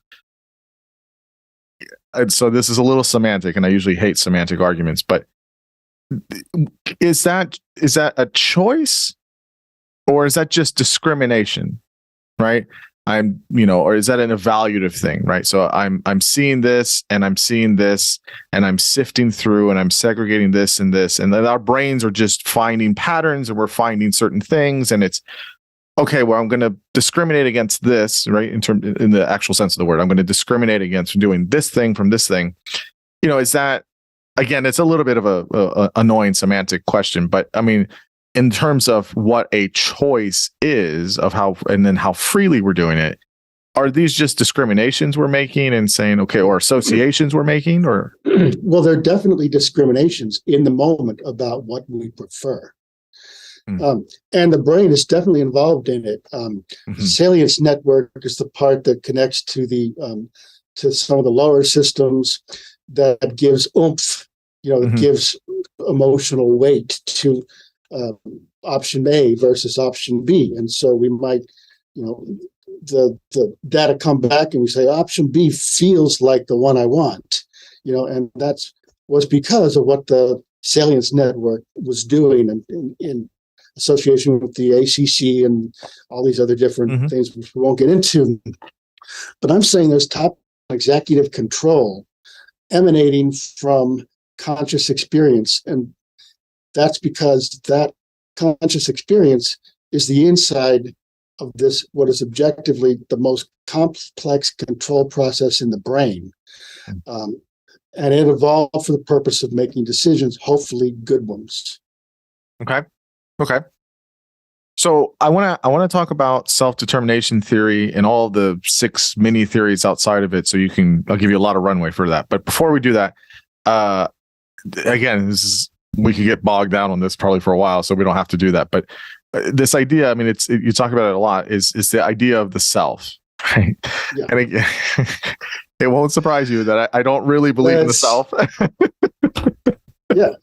And so this is a little semantic, and I usually hate semantic arguments, but is that a choice or is that just discrimination? Right? Or is that an evaluative thing, right? So I'm seeing this and I'm seeing this and I'm sifting through and I'm segregating this, and then our brains are just finding patterns and we're finding certain things, and it's okay. Well, I'm going to discriminate against this, right? In the actual sense of the word, I'm going to discriminate against doing this thing from this thing. Is that, again, it's a little bit of a annoying semantic question, but I mean, in terms of what a choice is of how freely we're doing it, are these just discriminations we're making and saying, okay, or associations we're making, or? Well, they're definitely discriminations in the moment about what we prefer. And the brain is definitely involved in it. Salience network is the part that connects to to some of the lower systems that gives oomph, that gives emotional weight to option A versus option B. And so we might, the data come back and we say option B feels like the one I want, and was because of what the salience network was doing in association with the ACC and all these other different things which we won't get into. But I'm saying there's top executive control emanating from conscious experience, and that's because that conscious experience is the inside of this, what is objectively the most complex control process in the brain. And it evolved for the purpose of making decisions, hopefully good ones. Okay. So I want to talk about self-determination theory and all the 6 mini theories outside of it. So I'll give you a lot of runway for that. But before we do that, again, we could get bogged down on this probably for a while, so we don't have to do that. But this idea, I mean, you talk about it a lot, is the idea of the self, right? Yeah. And it won't surprise you that I don't really believe in the self. Yeah,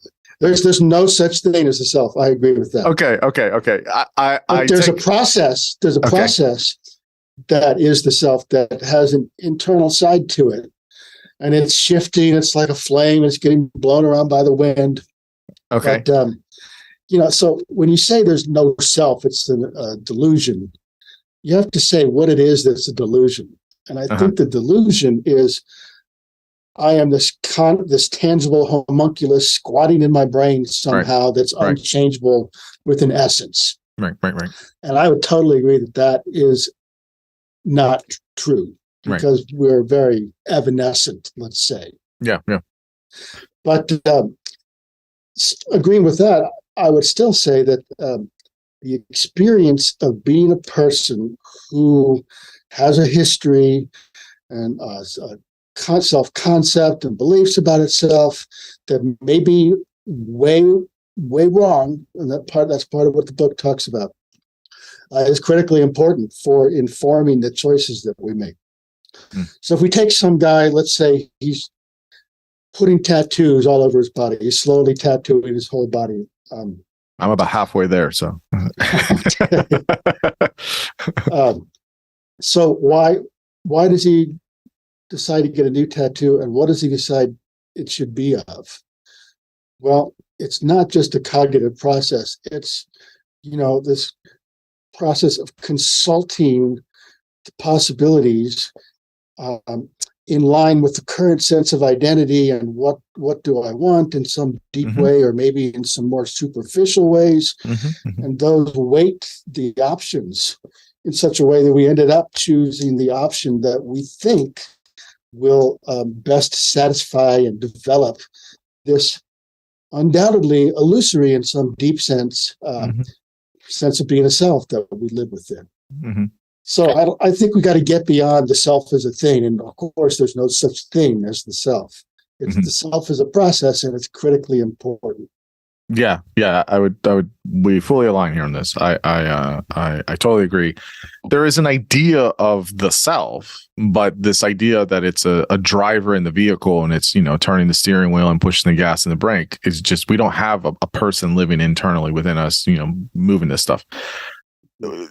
there's no such thing as a self. I agree with that. Okay. There's a process. There's a process that is the self that has an internal side to it, and it's shifting. It's like a flame. It's getting blown around by the wind. Okay. But, so when you say there's no self, it's a delusion. You have to say what it is that's a delusion. And I think the delusion is I am this tangible homunculus squatting in my brain somehow that's unchangeable with an essence. Right. And I would totally agree that is not true because we're very evanescent, let's say. Yeah. But agreeing with that, I would still say that the experience of being a person who has a history and self-concept and beliefs about itself that may be way wrong, and that's part of what the book talks about, is critically important for informing the choices that we make. So if we take some guy, let's say he's putting tattoos all over his body. He's slowly tattooing his whole body. I'm about halfway there, so. So why does he decide to get a new tattoo, and what does he decide it should be of? Well, it's not just a cognitive process. It's, this process of consulting the possibilities in line with the current sense of identity and what do I want in some deep way, or maybe in some more superficial ways. And those weight the options in such a way that we ended up choosing the option that we think will best satisfy and develop this undoubtedly illusory in some deep sense, sense of being a self that we live within. So I think we got to get beyond the self as a thing. And of course, there's no such thing as the self. It's the self as a process, and it's critically important. Yeah, we fully align here on this. I totally agree. There is an idea of the self, but this idea that it's a driver in the vehicle and it's, turning the steering wheel and pushing the gas and the brake is just, we don't have a person living internally within us, moving this stuff.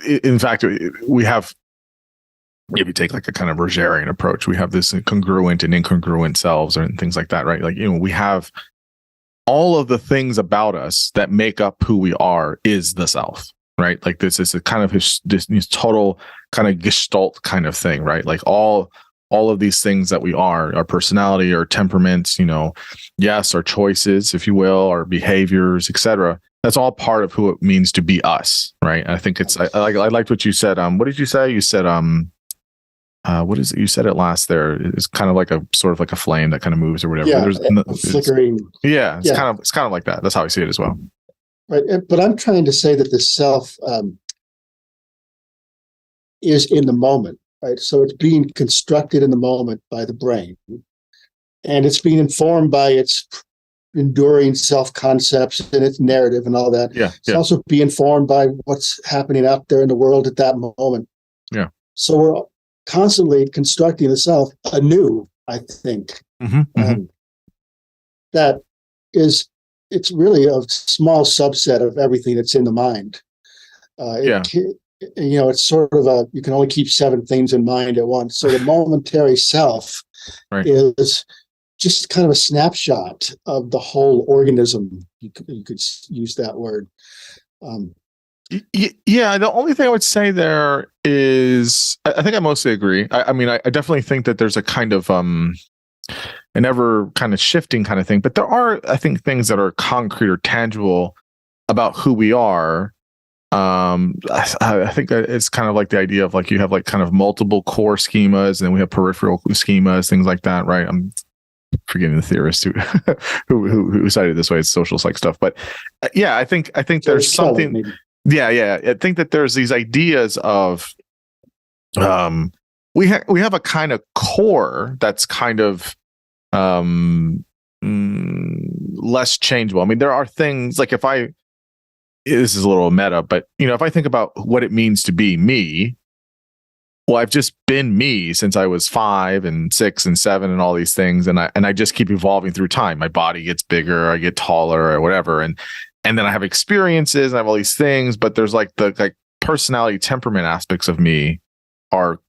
In fact, we have, if you take like a kind of Rogerian approach, we have this congruent and incongruent selves and things like that, right? Like, we have all of the things about us that make up who we are is the self, right? Like this is a kind of this total kind of gestalt kind of thing, right? Like all of these things that we are, our personality, our temperaments, yes, our choices, if you will, our behaviors, etc. That's all part of who it means to be us, right? I think it's, I liked what you said. What did you say? You said, what is it? You said it last there. It's kind of like a sort of like a flame that kind of moves or whatever. Yeah, flickering. It's kind of like that. That's how I see it as well. Right. But I'm trying to say that the self is in the moment, right? So it's being constructed in the moment by the brain, and it's being informed by its enduring self-concepts and its narrative and all that. It's also being informed by what's happening out there in the world at that moment. Yeah. So we're constantly constructing the self anew, I think. That is, it's really a small subset of everything that's in the mind. It's sort of you can only keep 7 things in mind at once. So the momentary self is just kind of a snapshot of the whole organism. You could use that word. The only thing I would say there is, I think I mostly agree. I mean, I definitely think that there's a kind of an ever kind of shifting kind of thing, but there are, I think, things that are concrete or tangible about who we are. I think it's kind of like the idea of like you have like kind of multiple core schemas, and then we have peripheral schemas, things like that, right? I'm forgetting the theorist who cited it this way. It's social psych stuff, but I think there's something. Maybe. Yeah. I think that there's these ideas of we have a kind of core that's kind of less changeable. I mean, there are things like this is a little meta, but if I think about what it means to be me, well, I've just been me since I was 5 and 6 and 7 and all these things, and I just keep evolving through time. My body gets bigger, I get taller, or whatever, and then I have experiences and I have all these things, but there's like the personality, temperament aspects of me are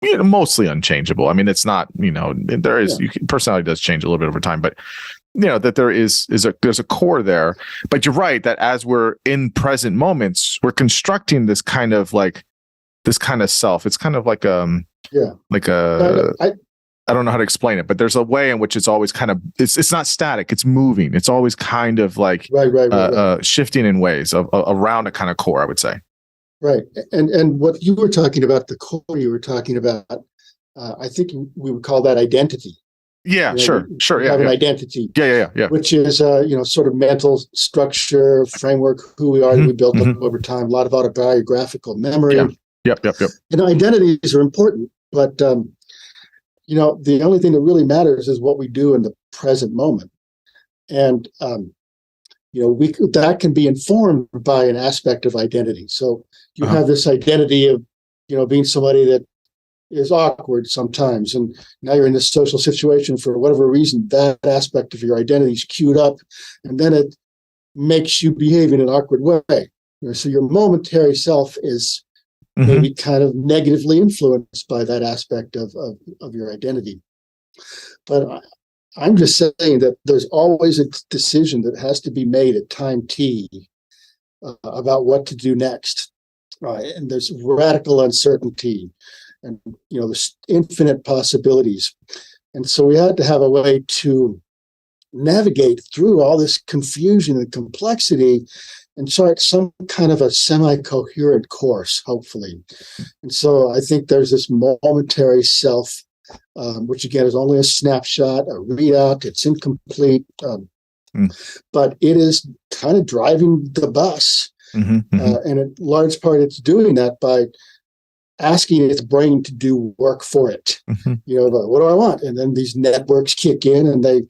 mostly unchangeable. I mean, it's not, there is personality does change a little bit over time, but that there's a core there. But you're right that as we're in present moments, we're constructing this kind of self. It's kind of like I don't know how to explain it, but there's a way in which it's always kind of, it's not static, it's moving. It's always kind of like shifting in ways of around a kind of core, I would say. Right. And what you were talking about, the core you were talking about, I think we would call that identity. Yeah, sure. You have an identity. Yeah. Which is, sort of mental structure, framework, who we are, that we built up over time, a lot of autobiographical memory. Yep. And identities are important, but the only thing that really matters is what we do in the present moment. And, that can be informed by an aspect of identity. So you have this identity of, being somebody that is awkward sometimes. And now you're in this social situation for whatever reason, that aspect of your identity is queued up, and then it makes you behave in an awkward way. So your momentary self is maybe kind of negatively influenced by that aspect of your identity. But I'm just saying that there's always a decision that has to be made at time T about what to do next. and there's radical uncertainty, and there's infinite possibilities. And so we had to have a way to navigate through all this confusion and complexity and chart some kind of a semi-coherent course, hopefully. And so I think there's this momentary self, which again is only a snapshot, a readout. It's incomplete, but it is kind of driving the bus. And in large part, it's doing that by asking its brain to do work for it. But what do I want? And then these networks kick in and they,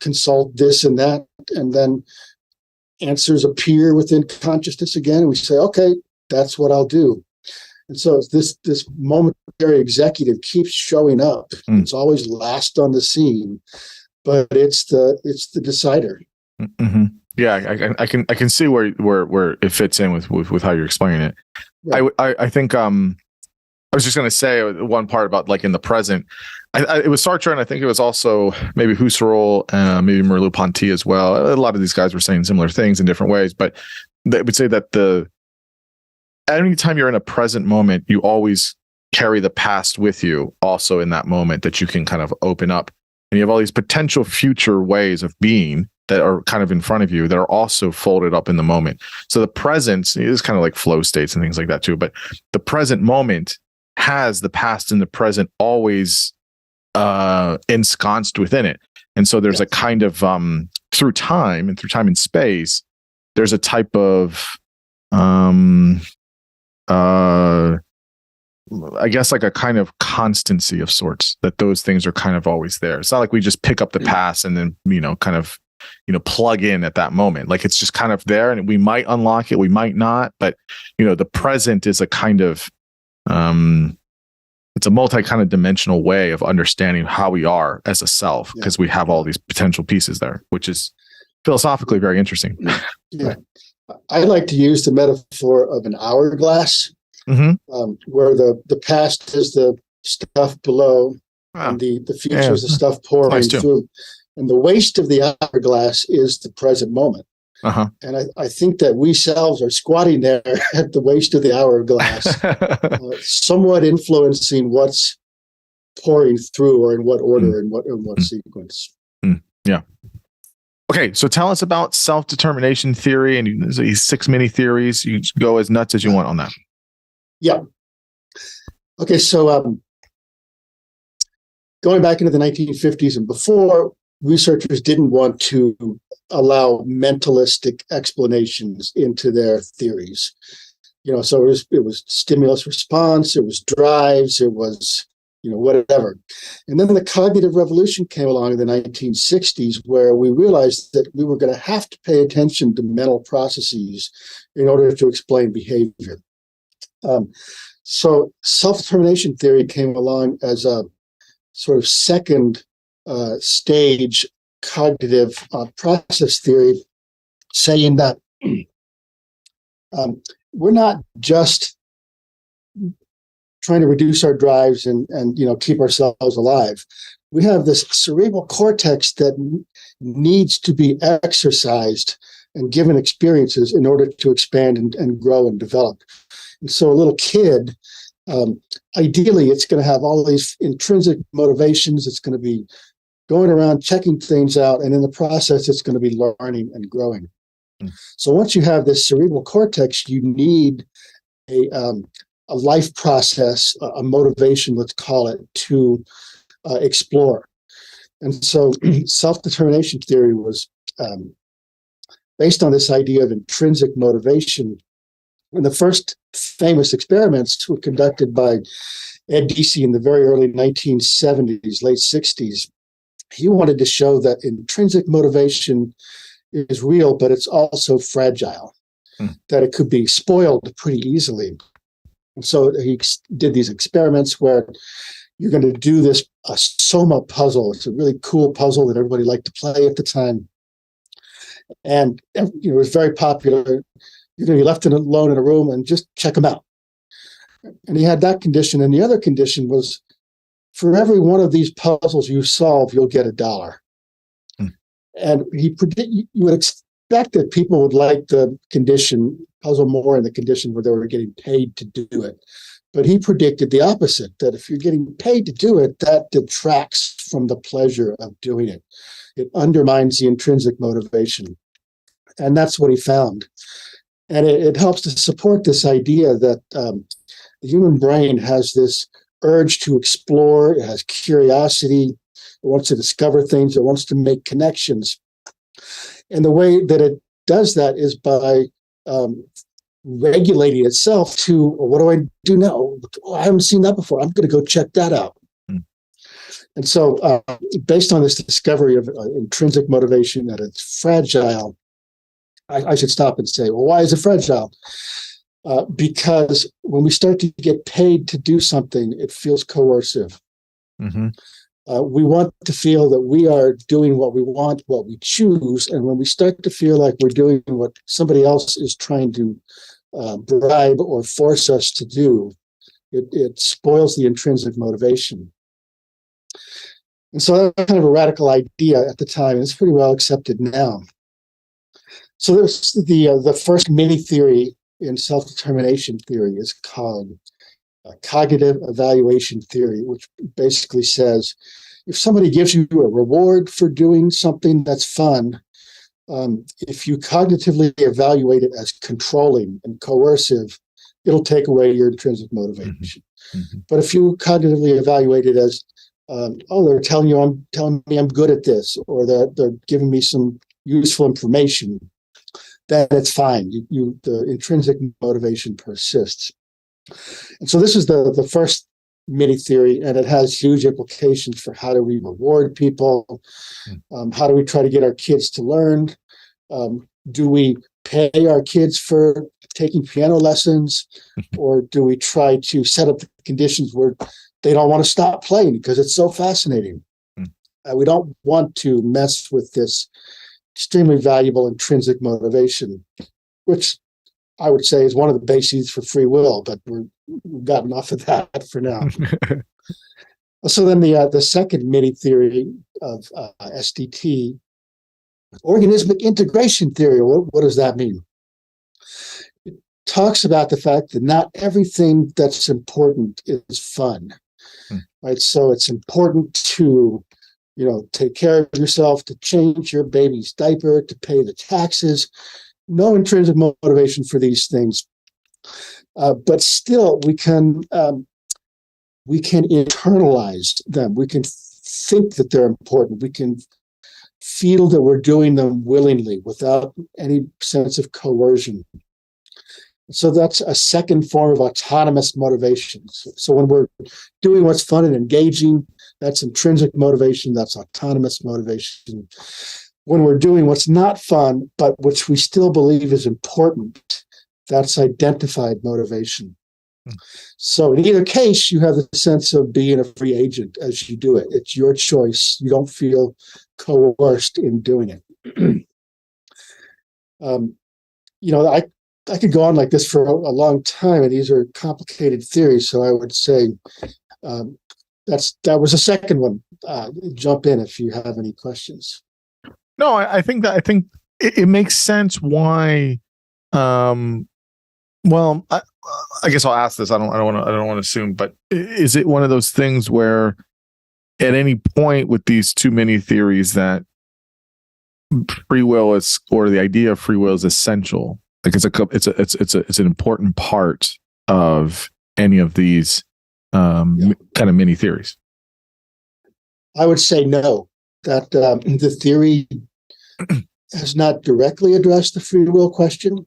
consult this and that, and then answers appear within consciousness again. And we say, okay, that's what I'll do. And so this momentary executive keeps showing up. It's always last on the scene, but it's the decider. Yeah, I can see where it fits in with how you're explaining it. Right. I think I was just going to say one part about like in the present. It was Sartre, and I think it was also maybe Husserl, maybe Merleau-Ponty as well. A lot of these guys were saying similar things in different ways, but they would say that anytime you're in a present moment, you always carry the past with you also in that moment that you can kind of open up. And you have all these potential future ways of being that are kind of in front of you that are also folded up in the moment. So the present is kind of like flow states and things like that too. But the present moment has the past and the present always ensconced within it. And so there's a kind of through time and space, there's a type of I guess like a kind of constancy of sorts that those things are kind of always there. It's not like we just pick up the past and then kind of plug in at that moment. Like it's just kind of there, and we might unlock it, we might not, but the present is a kind of it's a multi kind of dimensional way of understanding how we are as a self, because we have all these potential pieces there, which is philosophically very interesting. Yeah. I like to use the metaphor of an hourglass, where the past is the stuff below, and the future is the stuff pouring through. And the waste of the hourglass is the present moment. And I think that we selves are squatting there at the waist of the hourglass, somewhat influencing what's pouring through, or in what order, and what sequence. Yeah. Okay, so tell us about self-determination theory and these 6 mini theories. You go as nuts as you want on that. Yeah. Okay, so going back into the 1950s and before, researchers didn't want to allow mentalistic explanations into their theories. So it was stimulus response, it was drives, it was whatever. And then the cognitive revolution came along in the 1960s, where we realized that we were going to have to pay attention to mental processes in order to explain behavior. So self-determination theory came along as a sort of second stage cognitive process theory, saying that we're not just trying to reduce our drives and keep ourselves alive. We have this cerebral cortex that needs to be exercised and given experiences in order to expand and grow and develop. And so a little kid, ideally, it's going to have all these intrinsic motivations. It's going to be going around checking things out, and in the process, it's going to be learning and growing. So once you have this cerebral cortex, you need a life process, a motivation, let's call it, to explore. And so self-determination theory was based on this idea of intrinsic motivation. And the first famous experiments were conducted by Ed Deci in the very early 1970s, late 60s. He wanted to show that intrinsic motivation is real, but it's also fragile, that it could be spoiled pretty easily. And so he did these experiments where you're going to do this soma puzzle. It's a really cool puzzle that everybody liked to play at the time. And it was very popular. You're going to be left alone in a room and just check them out. And he had that condition. And the other condition was, for every one of these puzzles you solve, you'll get $1. And you would expect that people would like the condition puzzle more in the condition where they were getting paid to do it. But he predicted the opposite, that if you're getting paid to do it, that detracts from the pleasure of doing it. It undermines the intrinsic motivation. And that's what he found. And it helps to support this idea that the human brain has this urge to explore, it has curiosity, it wants to discover things, it wants to make connections. And the way that it does that is by regulating itself to, well, what do I do now? Oh, I haven't seen that before. I'm going to go check that out. And so based on this discovery of intrinsic motivation, that it's fragile, I should stop and say, well, why is it fragile? Because when we start to get paid to do something, it feels coercive. Mm-hmm. We want to feel that we are doing what we want, what we choose. And when we start to feel like we're doing what somebody else is trying to bribe or force us to do, it spoils the intrinsic motivation. And so that's kind of a radical idea at the time. It's pretty well accepted now. So there's the first mini theory in self-determination theory is called cognitive evaluation theory, which basically says if somebody gives you a reward for doing something that's fun, if you cognitively evaluate it as controlling and coercive, it'll take away your intrinsic motivation. Mm-hmm. But if you cognitively evaluate it as, they're telling me I'm good at this, or they're giving me some useful information, then it's fine. The intrinsic motivation persists. And so this is the first mini theory, and it has huge implications for how do we reward people, how do we try to get our kids to learn, do we pay our kids for taking piano lessons, or do we try to set up the conditions where they don't want to stop playing because it's so fascinating? We don't want to mess with this extremely valuable intrinsic motivation, which I would say is one of the bases for free will, but we've gotten off of that for now. So then the second mini theory of SDT, organismic integration theory. What does that mean? It talks about the fact that not everything that's important is fun, right? So it's important to take care of yourself, to change your baby's diaper, to pay the taxes. No intrinsic motivation for these things. But still, we can internalize them. We can think that they're important. We can feel that we're doing them willingly without any sense of coercion. So that's a second form of autonomous motivation. So when we're doing what's fun and engaging, that's intrinsic motivation, that's autonomous motivation. When we're doing what's not fun, but which we still believe is important, that's identified motivation. So in either case, you have the sense of being a free agent as you do it. It's your choice. You don't feel coerced in doing it. I could go on like this for a long time, and these are complicated theories. So I would say that was the second one. Jump in if you have any questions. No, I think it makes sense why. Well, I guess I'll ask this. I don't want to assume, but is it one of those things where, at any point with these two mini theories, that free will is, or the idea of free will is essential? Like it's an important part of any of these kind of mini theories. I would say no. That the theory has not directly addressed the free will question.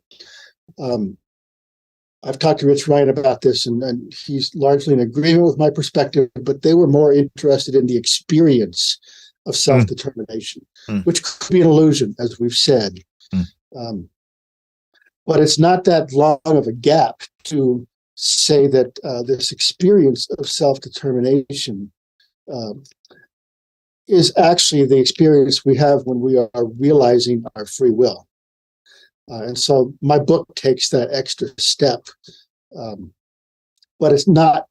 I've talked to Rich Ryan about this, and he's largely in agreement with my perspective, but they were more interested in the experience of self-determination, which could be an illusion, as we've said. But it's not that long of a gap to say that this experience of self-determination is actually the experience we have when we are realizing our free will. And so my book takes that extra step, but it's not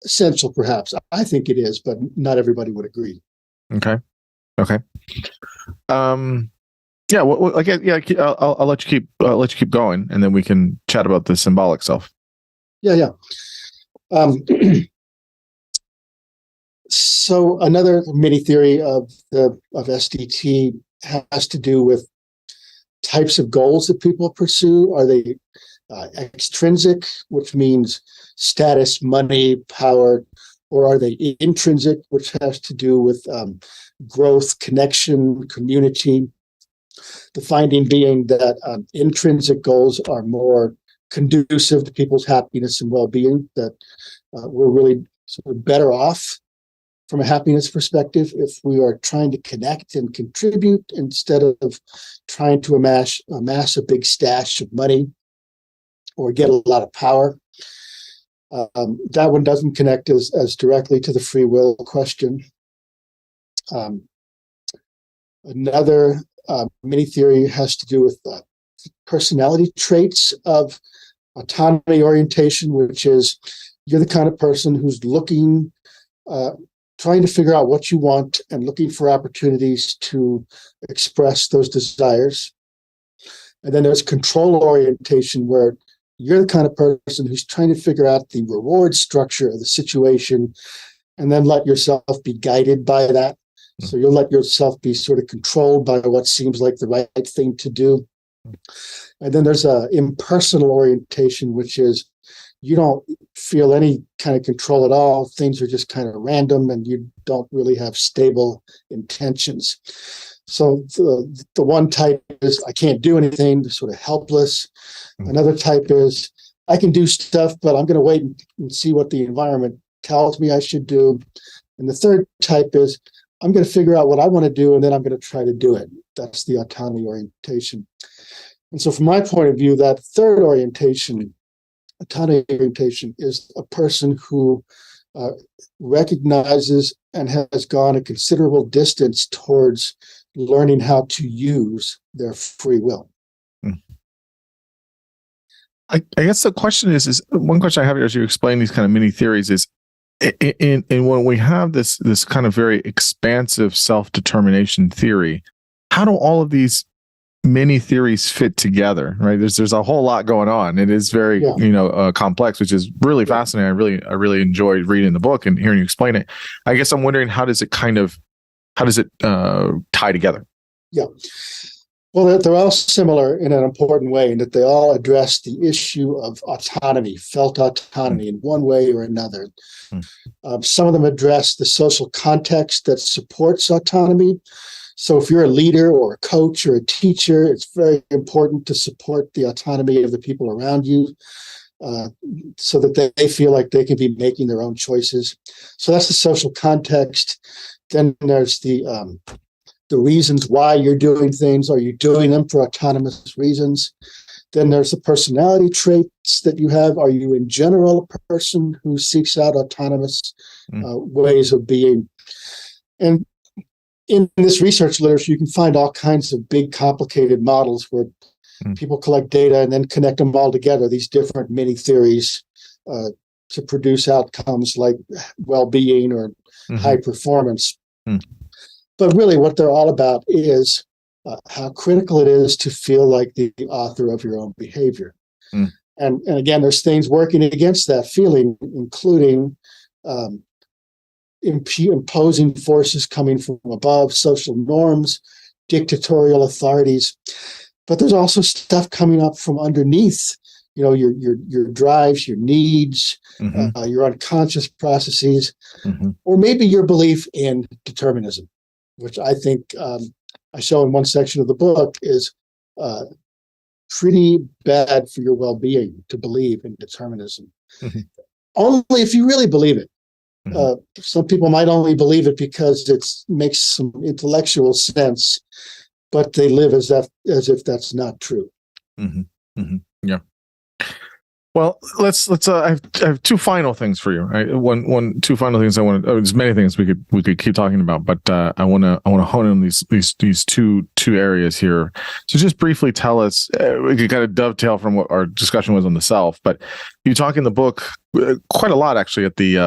essential, perhaps. I think it is, but not everybody would agree. Okay. Yeah. Well, I'll let you keep going, and then we can chat about the symbolic self. Yeah. So another mini theory of SDT has to do with types of goals that people pursue. Are they extrinsic, which means status, money, power, or are they intrinsic, which has to do with growth, connection, community? The finding being that intrinsic goals are more conducive to people's happiness and well-being, that we're really sort of better off from a happiness perspective if we are trying to connect and contribute instead of trying to amass a big stash of money or get a lot of power. That one doesn't connect as directly to the free will question. Another mini theory has to do with personality traits of autonomy orientation, which is you're the kind of person who's looking, trying to figure out what you want and looking for opportunities to express those desires. And then there's control orientation, where you're the kind of person who's trying to figure out the reward structure of the situation and then let yourself be guided by that. So you'll let yourself be sort of controlled by what seems like the right thing to do. And then there's a impersonal orientation, which is you don't feel any kind of control at all. Things are just kind of random and you don't really have stable intentions. So the one type is I can't do anything, sort of helpless. Another type is I can do stuff, but I'm going to wait and see what the environment tells me I should do. And the third type is I'm going to figure out what I want to do, and then I'm going to try to do it. That's the autonomy orientation. And so from my point of view, that third orientation, autonomy orientation, is a person who recognizes and has gone a considerable distance towards learning how to use their free will. I guess the question is one question I have here as you explain these kind of mini theories is, in when we have this kind of very expansive self-determination theory, how do all of these many theories fit together? Right? There's a whole lot going on. It is very complex, which is really fascinating. I really enjoyed reading the book and hearing you explain it. I guess I'm wondering how does it tie together? Yeah. Well, they're all similar in an important way in that they all address the issue of autonomy, felt autonomy in one way or another. Some of them address the social context that supports autonomy. So if you're a leader or a coach or a teacher, it's very important to support the autonomy of the people around you so that they feel like they can be making their own choices. So that's the social context. Then there's the reasons why you're doing things. Are you doing them for autonomous reasons? Then there's the personality traits that you have. Are you in general a person who seeks out autonomous ways of being? And in this research literature, you can find all kinds of big, complicated models where people collect data and then connect them all together, these different mini theories, to produce outcomes like well-being or high performance. But really what they're all about is how critical it is to feel like the author of your own behavior. And again, there's things working against that feeling, including imposing forces coming from above, social norms, dictatorial authorities. But there's also stuff coming up from underneath, your drives, your needs, your unconscious processes, or maybe your belief in determinism, which I think I show in one section of the book is pretty bad for your well-being to believe in determinism. Only if you really believe it. Some people might only believe it because it makes some intellectual sense, but they live as if that's not true. Yeah. Well, let's. I have two final things for you. Right? Two final things I want to. There's many things we could keep talking about, but I want to hone in on these two areas here. So just briefly tell us. We could kind of dovetail from what our discussion was on the self, but you talk in the book quite a lot actually at the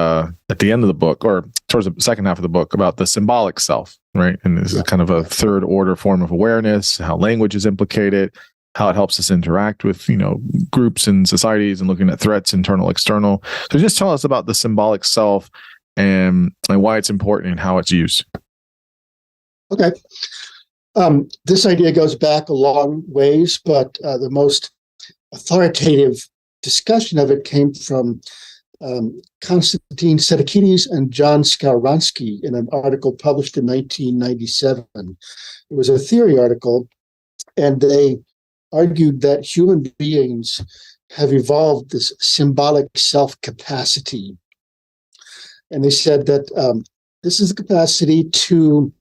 end of the book or towards the second half of the book about the symbolic self. right? And this is kind of a third order form of awareness, how language is implicated, how it helps us interact with, groups and societies and looking at threats, internal, external. So just tell us about the symbolic self and why it's important and how it's used. Okay. This idea goes back a long ways, but the most authoritative discussion of it came from Konstantin Sedekides and John Skowronski in an article published in 1997. It was a theory article, and they argued that human beings have evolved this symbolic self-capacity. And they said that this is the capacity to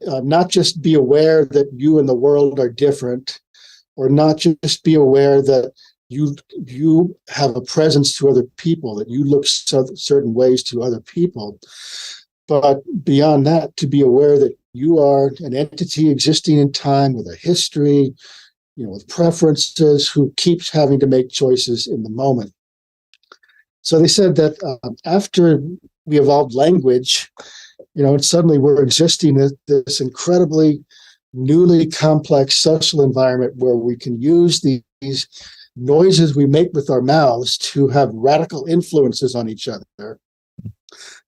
not just be aware that you and the world are different, or not just be aware that you have a presence to other people, that you look certain ways to other people, but beyond that, to be aware that you are an entity existing in time with a history, with preferences, who keeps having to make choices in the moment. So they said that after we evolved language, and suddenly we're existing in this incredibly newly complex social environment where we can use these noises we make with our mouths to have radical influences on each other,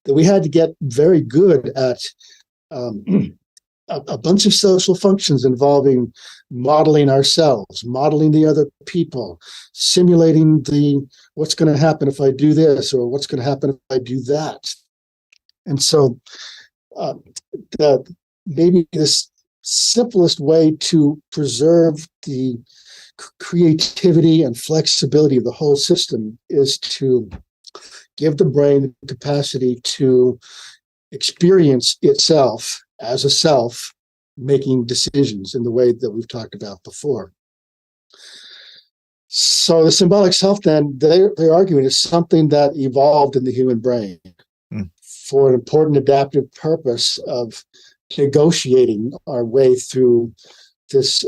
that we had to get very good at a bunch of social functions involving modeling ourselves, modeling the other people, simulating what's going to happen if I do this, or what's going to happen if I do that. And so maybe this simplest way to preserve the creativity and flexibility of the whole system is to give the brain the capacity to experience itself as a self, making decisions in the way that we've talked about before. So the symbolic self, then, they're arguing, is something that evolved in the human brain for an important adaptive purpose of negotiating our way through this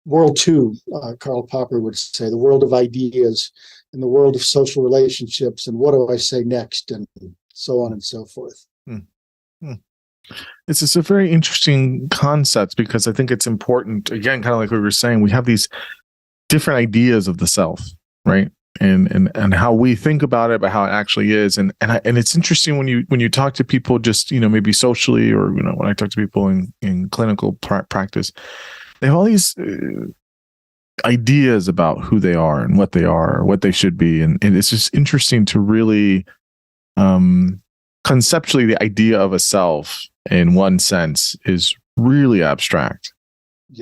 world two, Karl Popper would say, the world of ideas and the world of social relationships, and what do I say next, and so on and so forth. It's just a very interesting concept, because I think it's important, again, kind of like we were saying, we have these different ideas of the self, right? And how we think about it, but how it actually is. And it's interesting when you talk to people, just, maybe socially, or, when I talk to people in clinical practice, they have all these ideas about who they are and what they are, or what they should be. And it's just interesting to really, conceptually, the idea of a self in one sense is really abstract,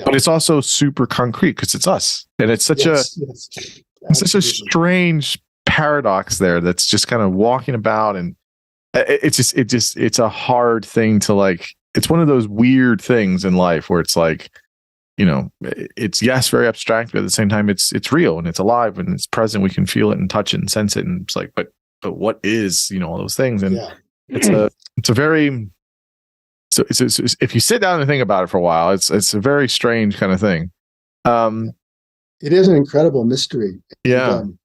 but it's also super concrete because it's us. And it's such such a strange paradox there that's just kind of walking about, and it's a hard thing to it's one of those weird things in life where it's it's very abstract, but at the same time it's real and it's alive and it's present. We can feel it and touch it and sense it, and it's but what is all those things? And it's a very so if you sit down and think about it for a while, it's a very strange kind of thing. It is an incredible mystery. Yeah. And,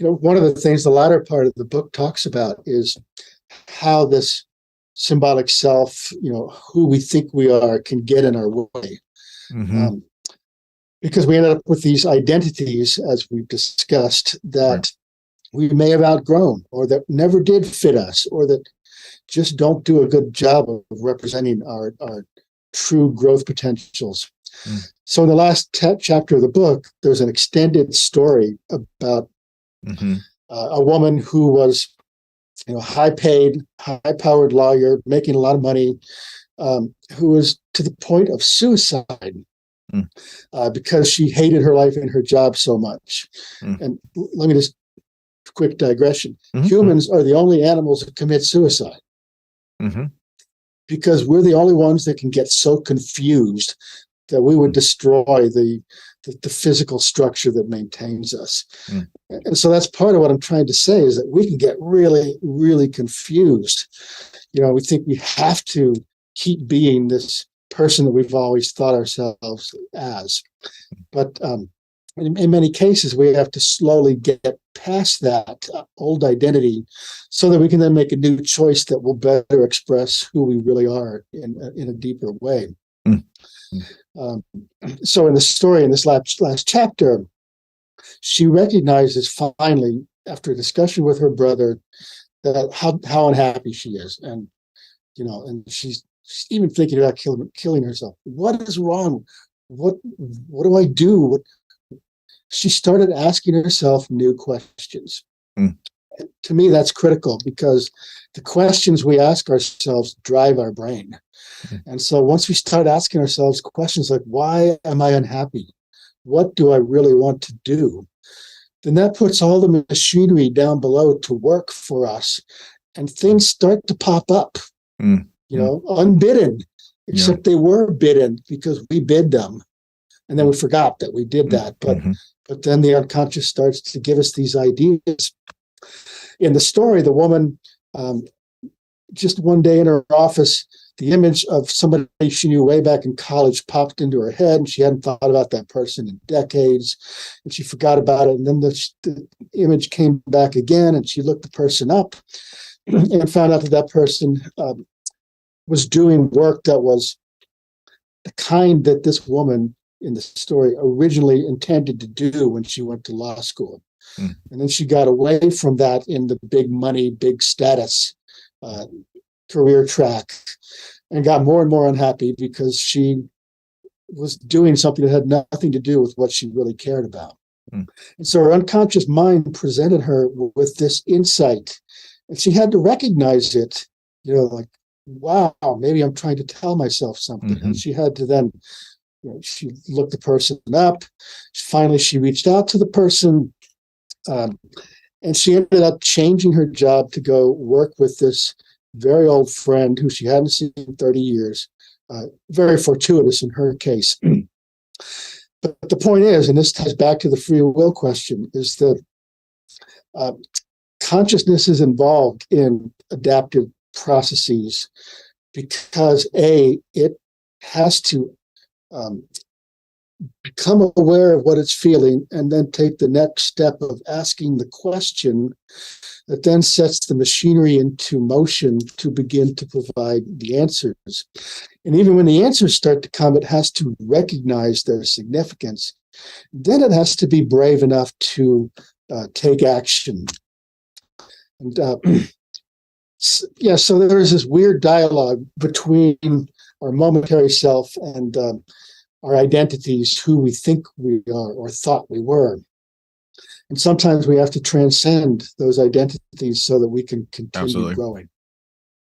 one of the things the latter part of the book talks about is how this symbolic self, who we think we are, can get in our way. Mm-hmm. Because we ended up with these identities, as we've discussed, that we may have outgrown, or that never did fit us, or that just don't do a good job of representing our true growth potentials. So in the last chapter of the book, there's an extended story about a woman who was, high-paid, high-powered lawyer, making a lot of money, who was to the point of suicide because she hated her life and her job so much. And let me just quick digression. Humans are the only animals that commit suicide because we're the only ones that can get so confused that we would destroy the physical structure that maintains us. And so that's part of what I'm trying to say, is that we can get really, really confused. We think we have to keep being this person that we've always thought ourselves as. But in many cases, we have to slowly get past that old identity so that we can then make a new choice that will better express who we really are in a deeper way. Mm. So in the story, in this last chapter, she recognizes finally, after a discussion with her brother, that how unhappy she is. And, and she's even thinking about killing herself. What is wrong? What do I do? She started asking herself new questions. Mm. To me, that's critical because the questions we ask ourselves drive our brain. Mm. And so once we start asking ourselves questions like, why am I unhappy? What do I really want to do? Then that puts all the machinery down below to work for us. And things start to pop up, unbidden, except they were bidden because we bid them. And then we forgot that we did that. But then the unconscious starts to give us these ideas. In the story, the woman, just one day in her office, the image of somebody she knew way back in college popped into her head, and she hadn't thought about that person in decades, and she forgot about it. And then the image came back again, and she looked the person up and found out that person was doing work that was the kind that this woman in the story originally intended to do when she went to law school. Mm. And then she got away from that in the big money, big status career track and got more and more unhappy because she was doing something that had nothing to do with what she really cared about. Mm. And so her unconscious mind presented her with this insight, and she had to recognize it, like, wow, maybe I'm trying to tell myself something. Mm-hmm. And she had to then she looked the person up. Finally, she reached out to the person, and she ended up changing her job to go work with this very old friend who she hadn't seen in 30 years. Very fortuitous in her case. But the point is, and this ties back to the free will question, is that consciousness is involved in adaptive processes because, it has to become aware of what it's feeling and then take the next step of asking the question that then sets the machinery into motion to begin to provide the answers. And even when the answers start to come, it has to recognize their significance. Then it has to be brave enough to take action. And so there's this weird dialogue between our momentary self and our identities, who we think we are or thought we were. And sometimes we have to transcend those identities so that we can continue Absolutely. Growing.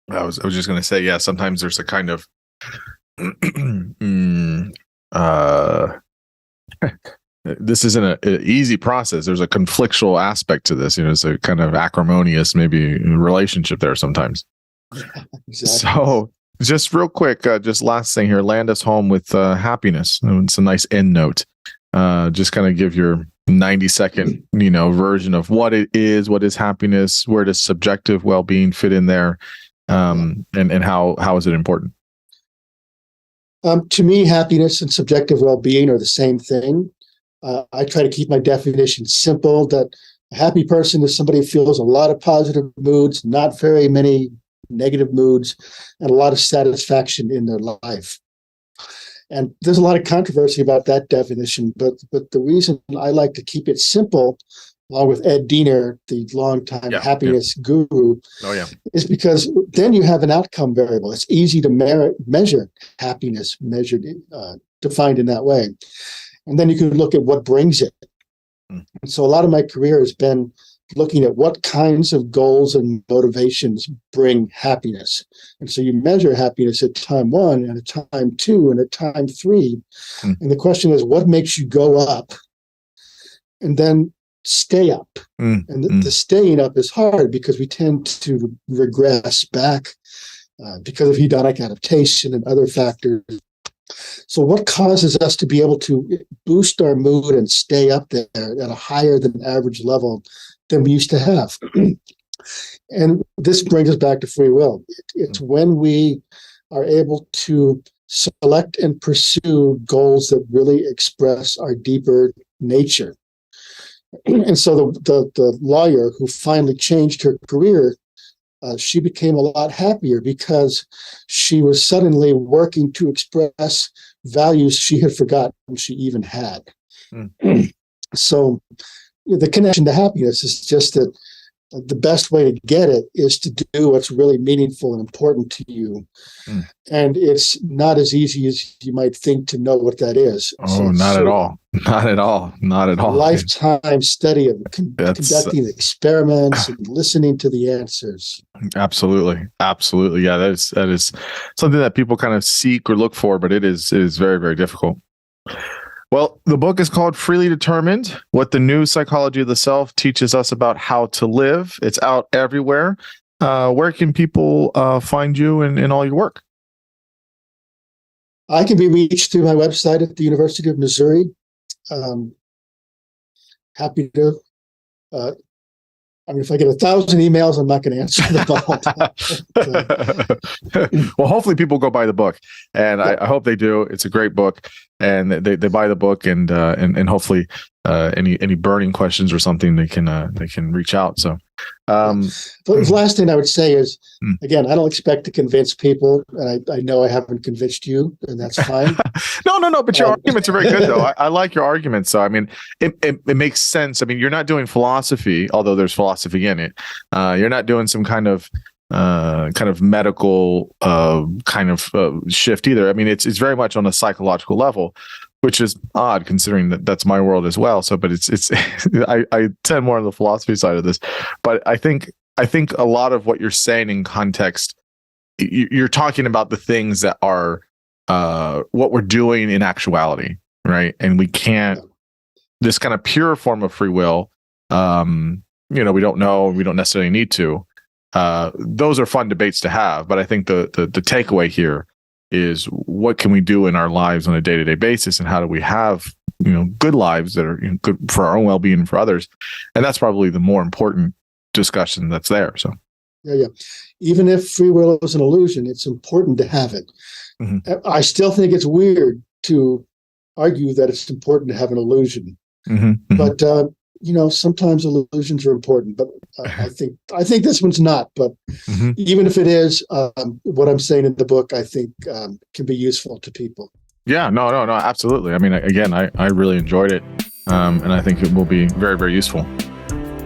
I was just going to say, sometimes there's a kind of this isn't an easy process. There's a conflictual aspect to this. It's a kind of acrimonious maybe relationship there sometimes. Exactly. So just real quick, just last thing here, land us home with happiness. It's a nice end note. Just kind of give your 90-second, version of what it is, what is happiness, where does subjective well-being fit in there, and how is it important? To me, happiness and subjective well-being are the same thing. I try to keep my definition simple, that a happy person is somebody who feels a lot of positive moods, not very many negative moods, and a lot of satisfaction in their life. And there's a lot of controversy about that definition, but the reason I like to keep it simple, along with Ed Diener, the longtime happiness guru, is because then you have an outcome variable. It's easy to measure happiness, defined in that way. And then you can look at what brings it. And so a lot of my career has been looking at what kinds of goals and motivations bring happiness. And so you measure happiness at time 1 and at time 2 and at time 3. And the question is, what makes you go up and then stay up? And the staying up is hard because we tend to regress back because of hedonic adaptation and other factors. So what causes us to be able to boost our mood and stay up there at a higher than average level than we used to have? And this brings us back to free will. It's when we are able to select and pursue goals that really express our deeper nature. And so the lawyer who finally changed her career, she became a lot happier because she was suddenly working to express values she had forgotten she even had. So the connection to happiness is just that the best way to get it is to do what's really meaningful and important to you. And it's not as easy as you might think to know what that is. Oh, not at all. Not at all. Not at all. Lifetime study of conducting experiments and listening to the answers. Absolutely. Absolutely. Yeah, that is something that people kind of seek or look for, but it is very, very difficult. Well, the book is called Freely Determined: What the New Psychology of the Self Teaches Us About How to Live. It's out everywhere. Where can people find you and all your work? I can be reached through my website at the University of Missouri. Happy to. If I get 1,000 emails, I'm not going to answer them all. Well, hopefully people go buy the book, and I hope they do. It's a great book, and they buy the book, and hopefully any burning questions or something they can reach out. So, the last thing I would say is, again, I don't expect to convince people, and I know I haven't convinced you, and that's fine. No, but your arguments are very good, though. I like your arguments. So, I mean, it makes sense. I mean, you're not doing philosophy, although there's philosophy in it. You're not doing some kind of medical shift either. I mean, it's very much on a psychological level, which is odd considering that's my world as well. So, but it's I tend more on the philosophy side of this, but I think a lot of what you're saying in context, you're talking about the things that are what we're doing in actuality, right? And we can't, this kind of pure form of free will, we don't know, we don't necessarily need to. Those are fun debates to have, but I think the takeaway here is what can we do in our lives on a day-to-day basis, and how do we have good lives that are good for our own well-being and for others, and that's probably the more important discussion that's there. So yeah, even if free will is an illusion, it's important to have it. I still think it's weird to argue that it's important to have an illusion, but sometimes illusions are important, but I think this one's not. But even if it is, what I'm saying in the book, I think can be useful to people. Yeah, no, absolutely. I mean, again, I really enjoyed it, and I think it will be very, very useful.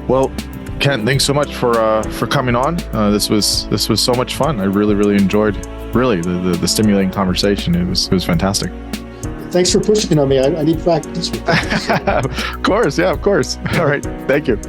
Well, Ken, thanks so much for coming on. This was so much fun. I really, really enjoyed the stimulating conversation. It was fantastic. Thanks for pushing on me. I need practice with that. Of course. Yeah, of course. All right. Thank you.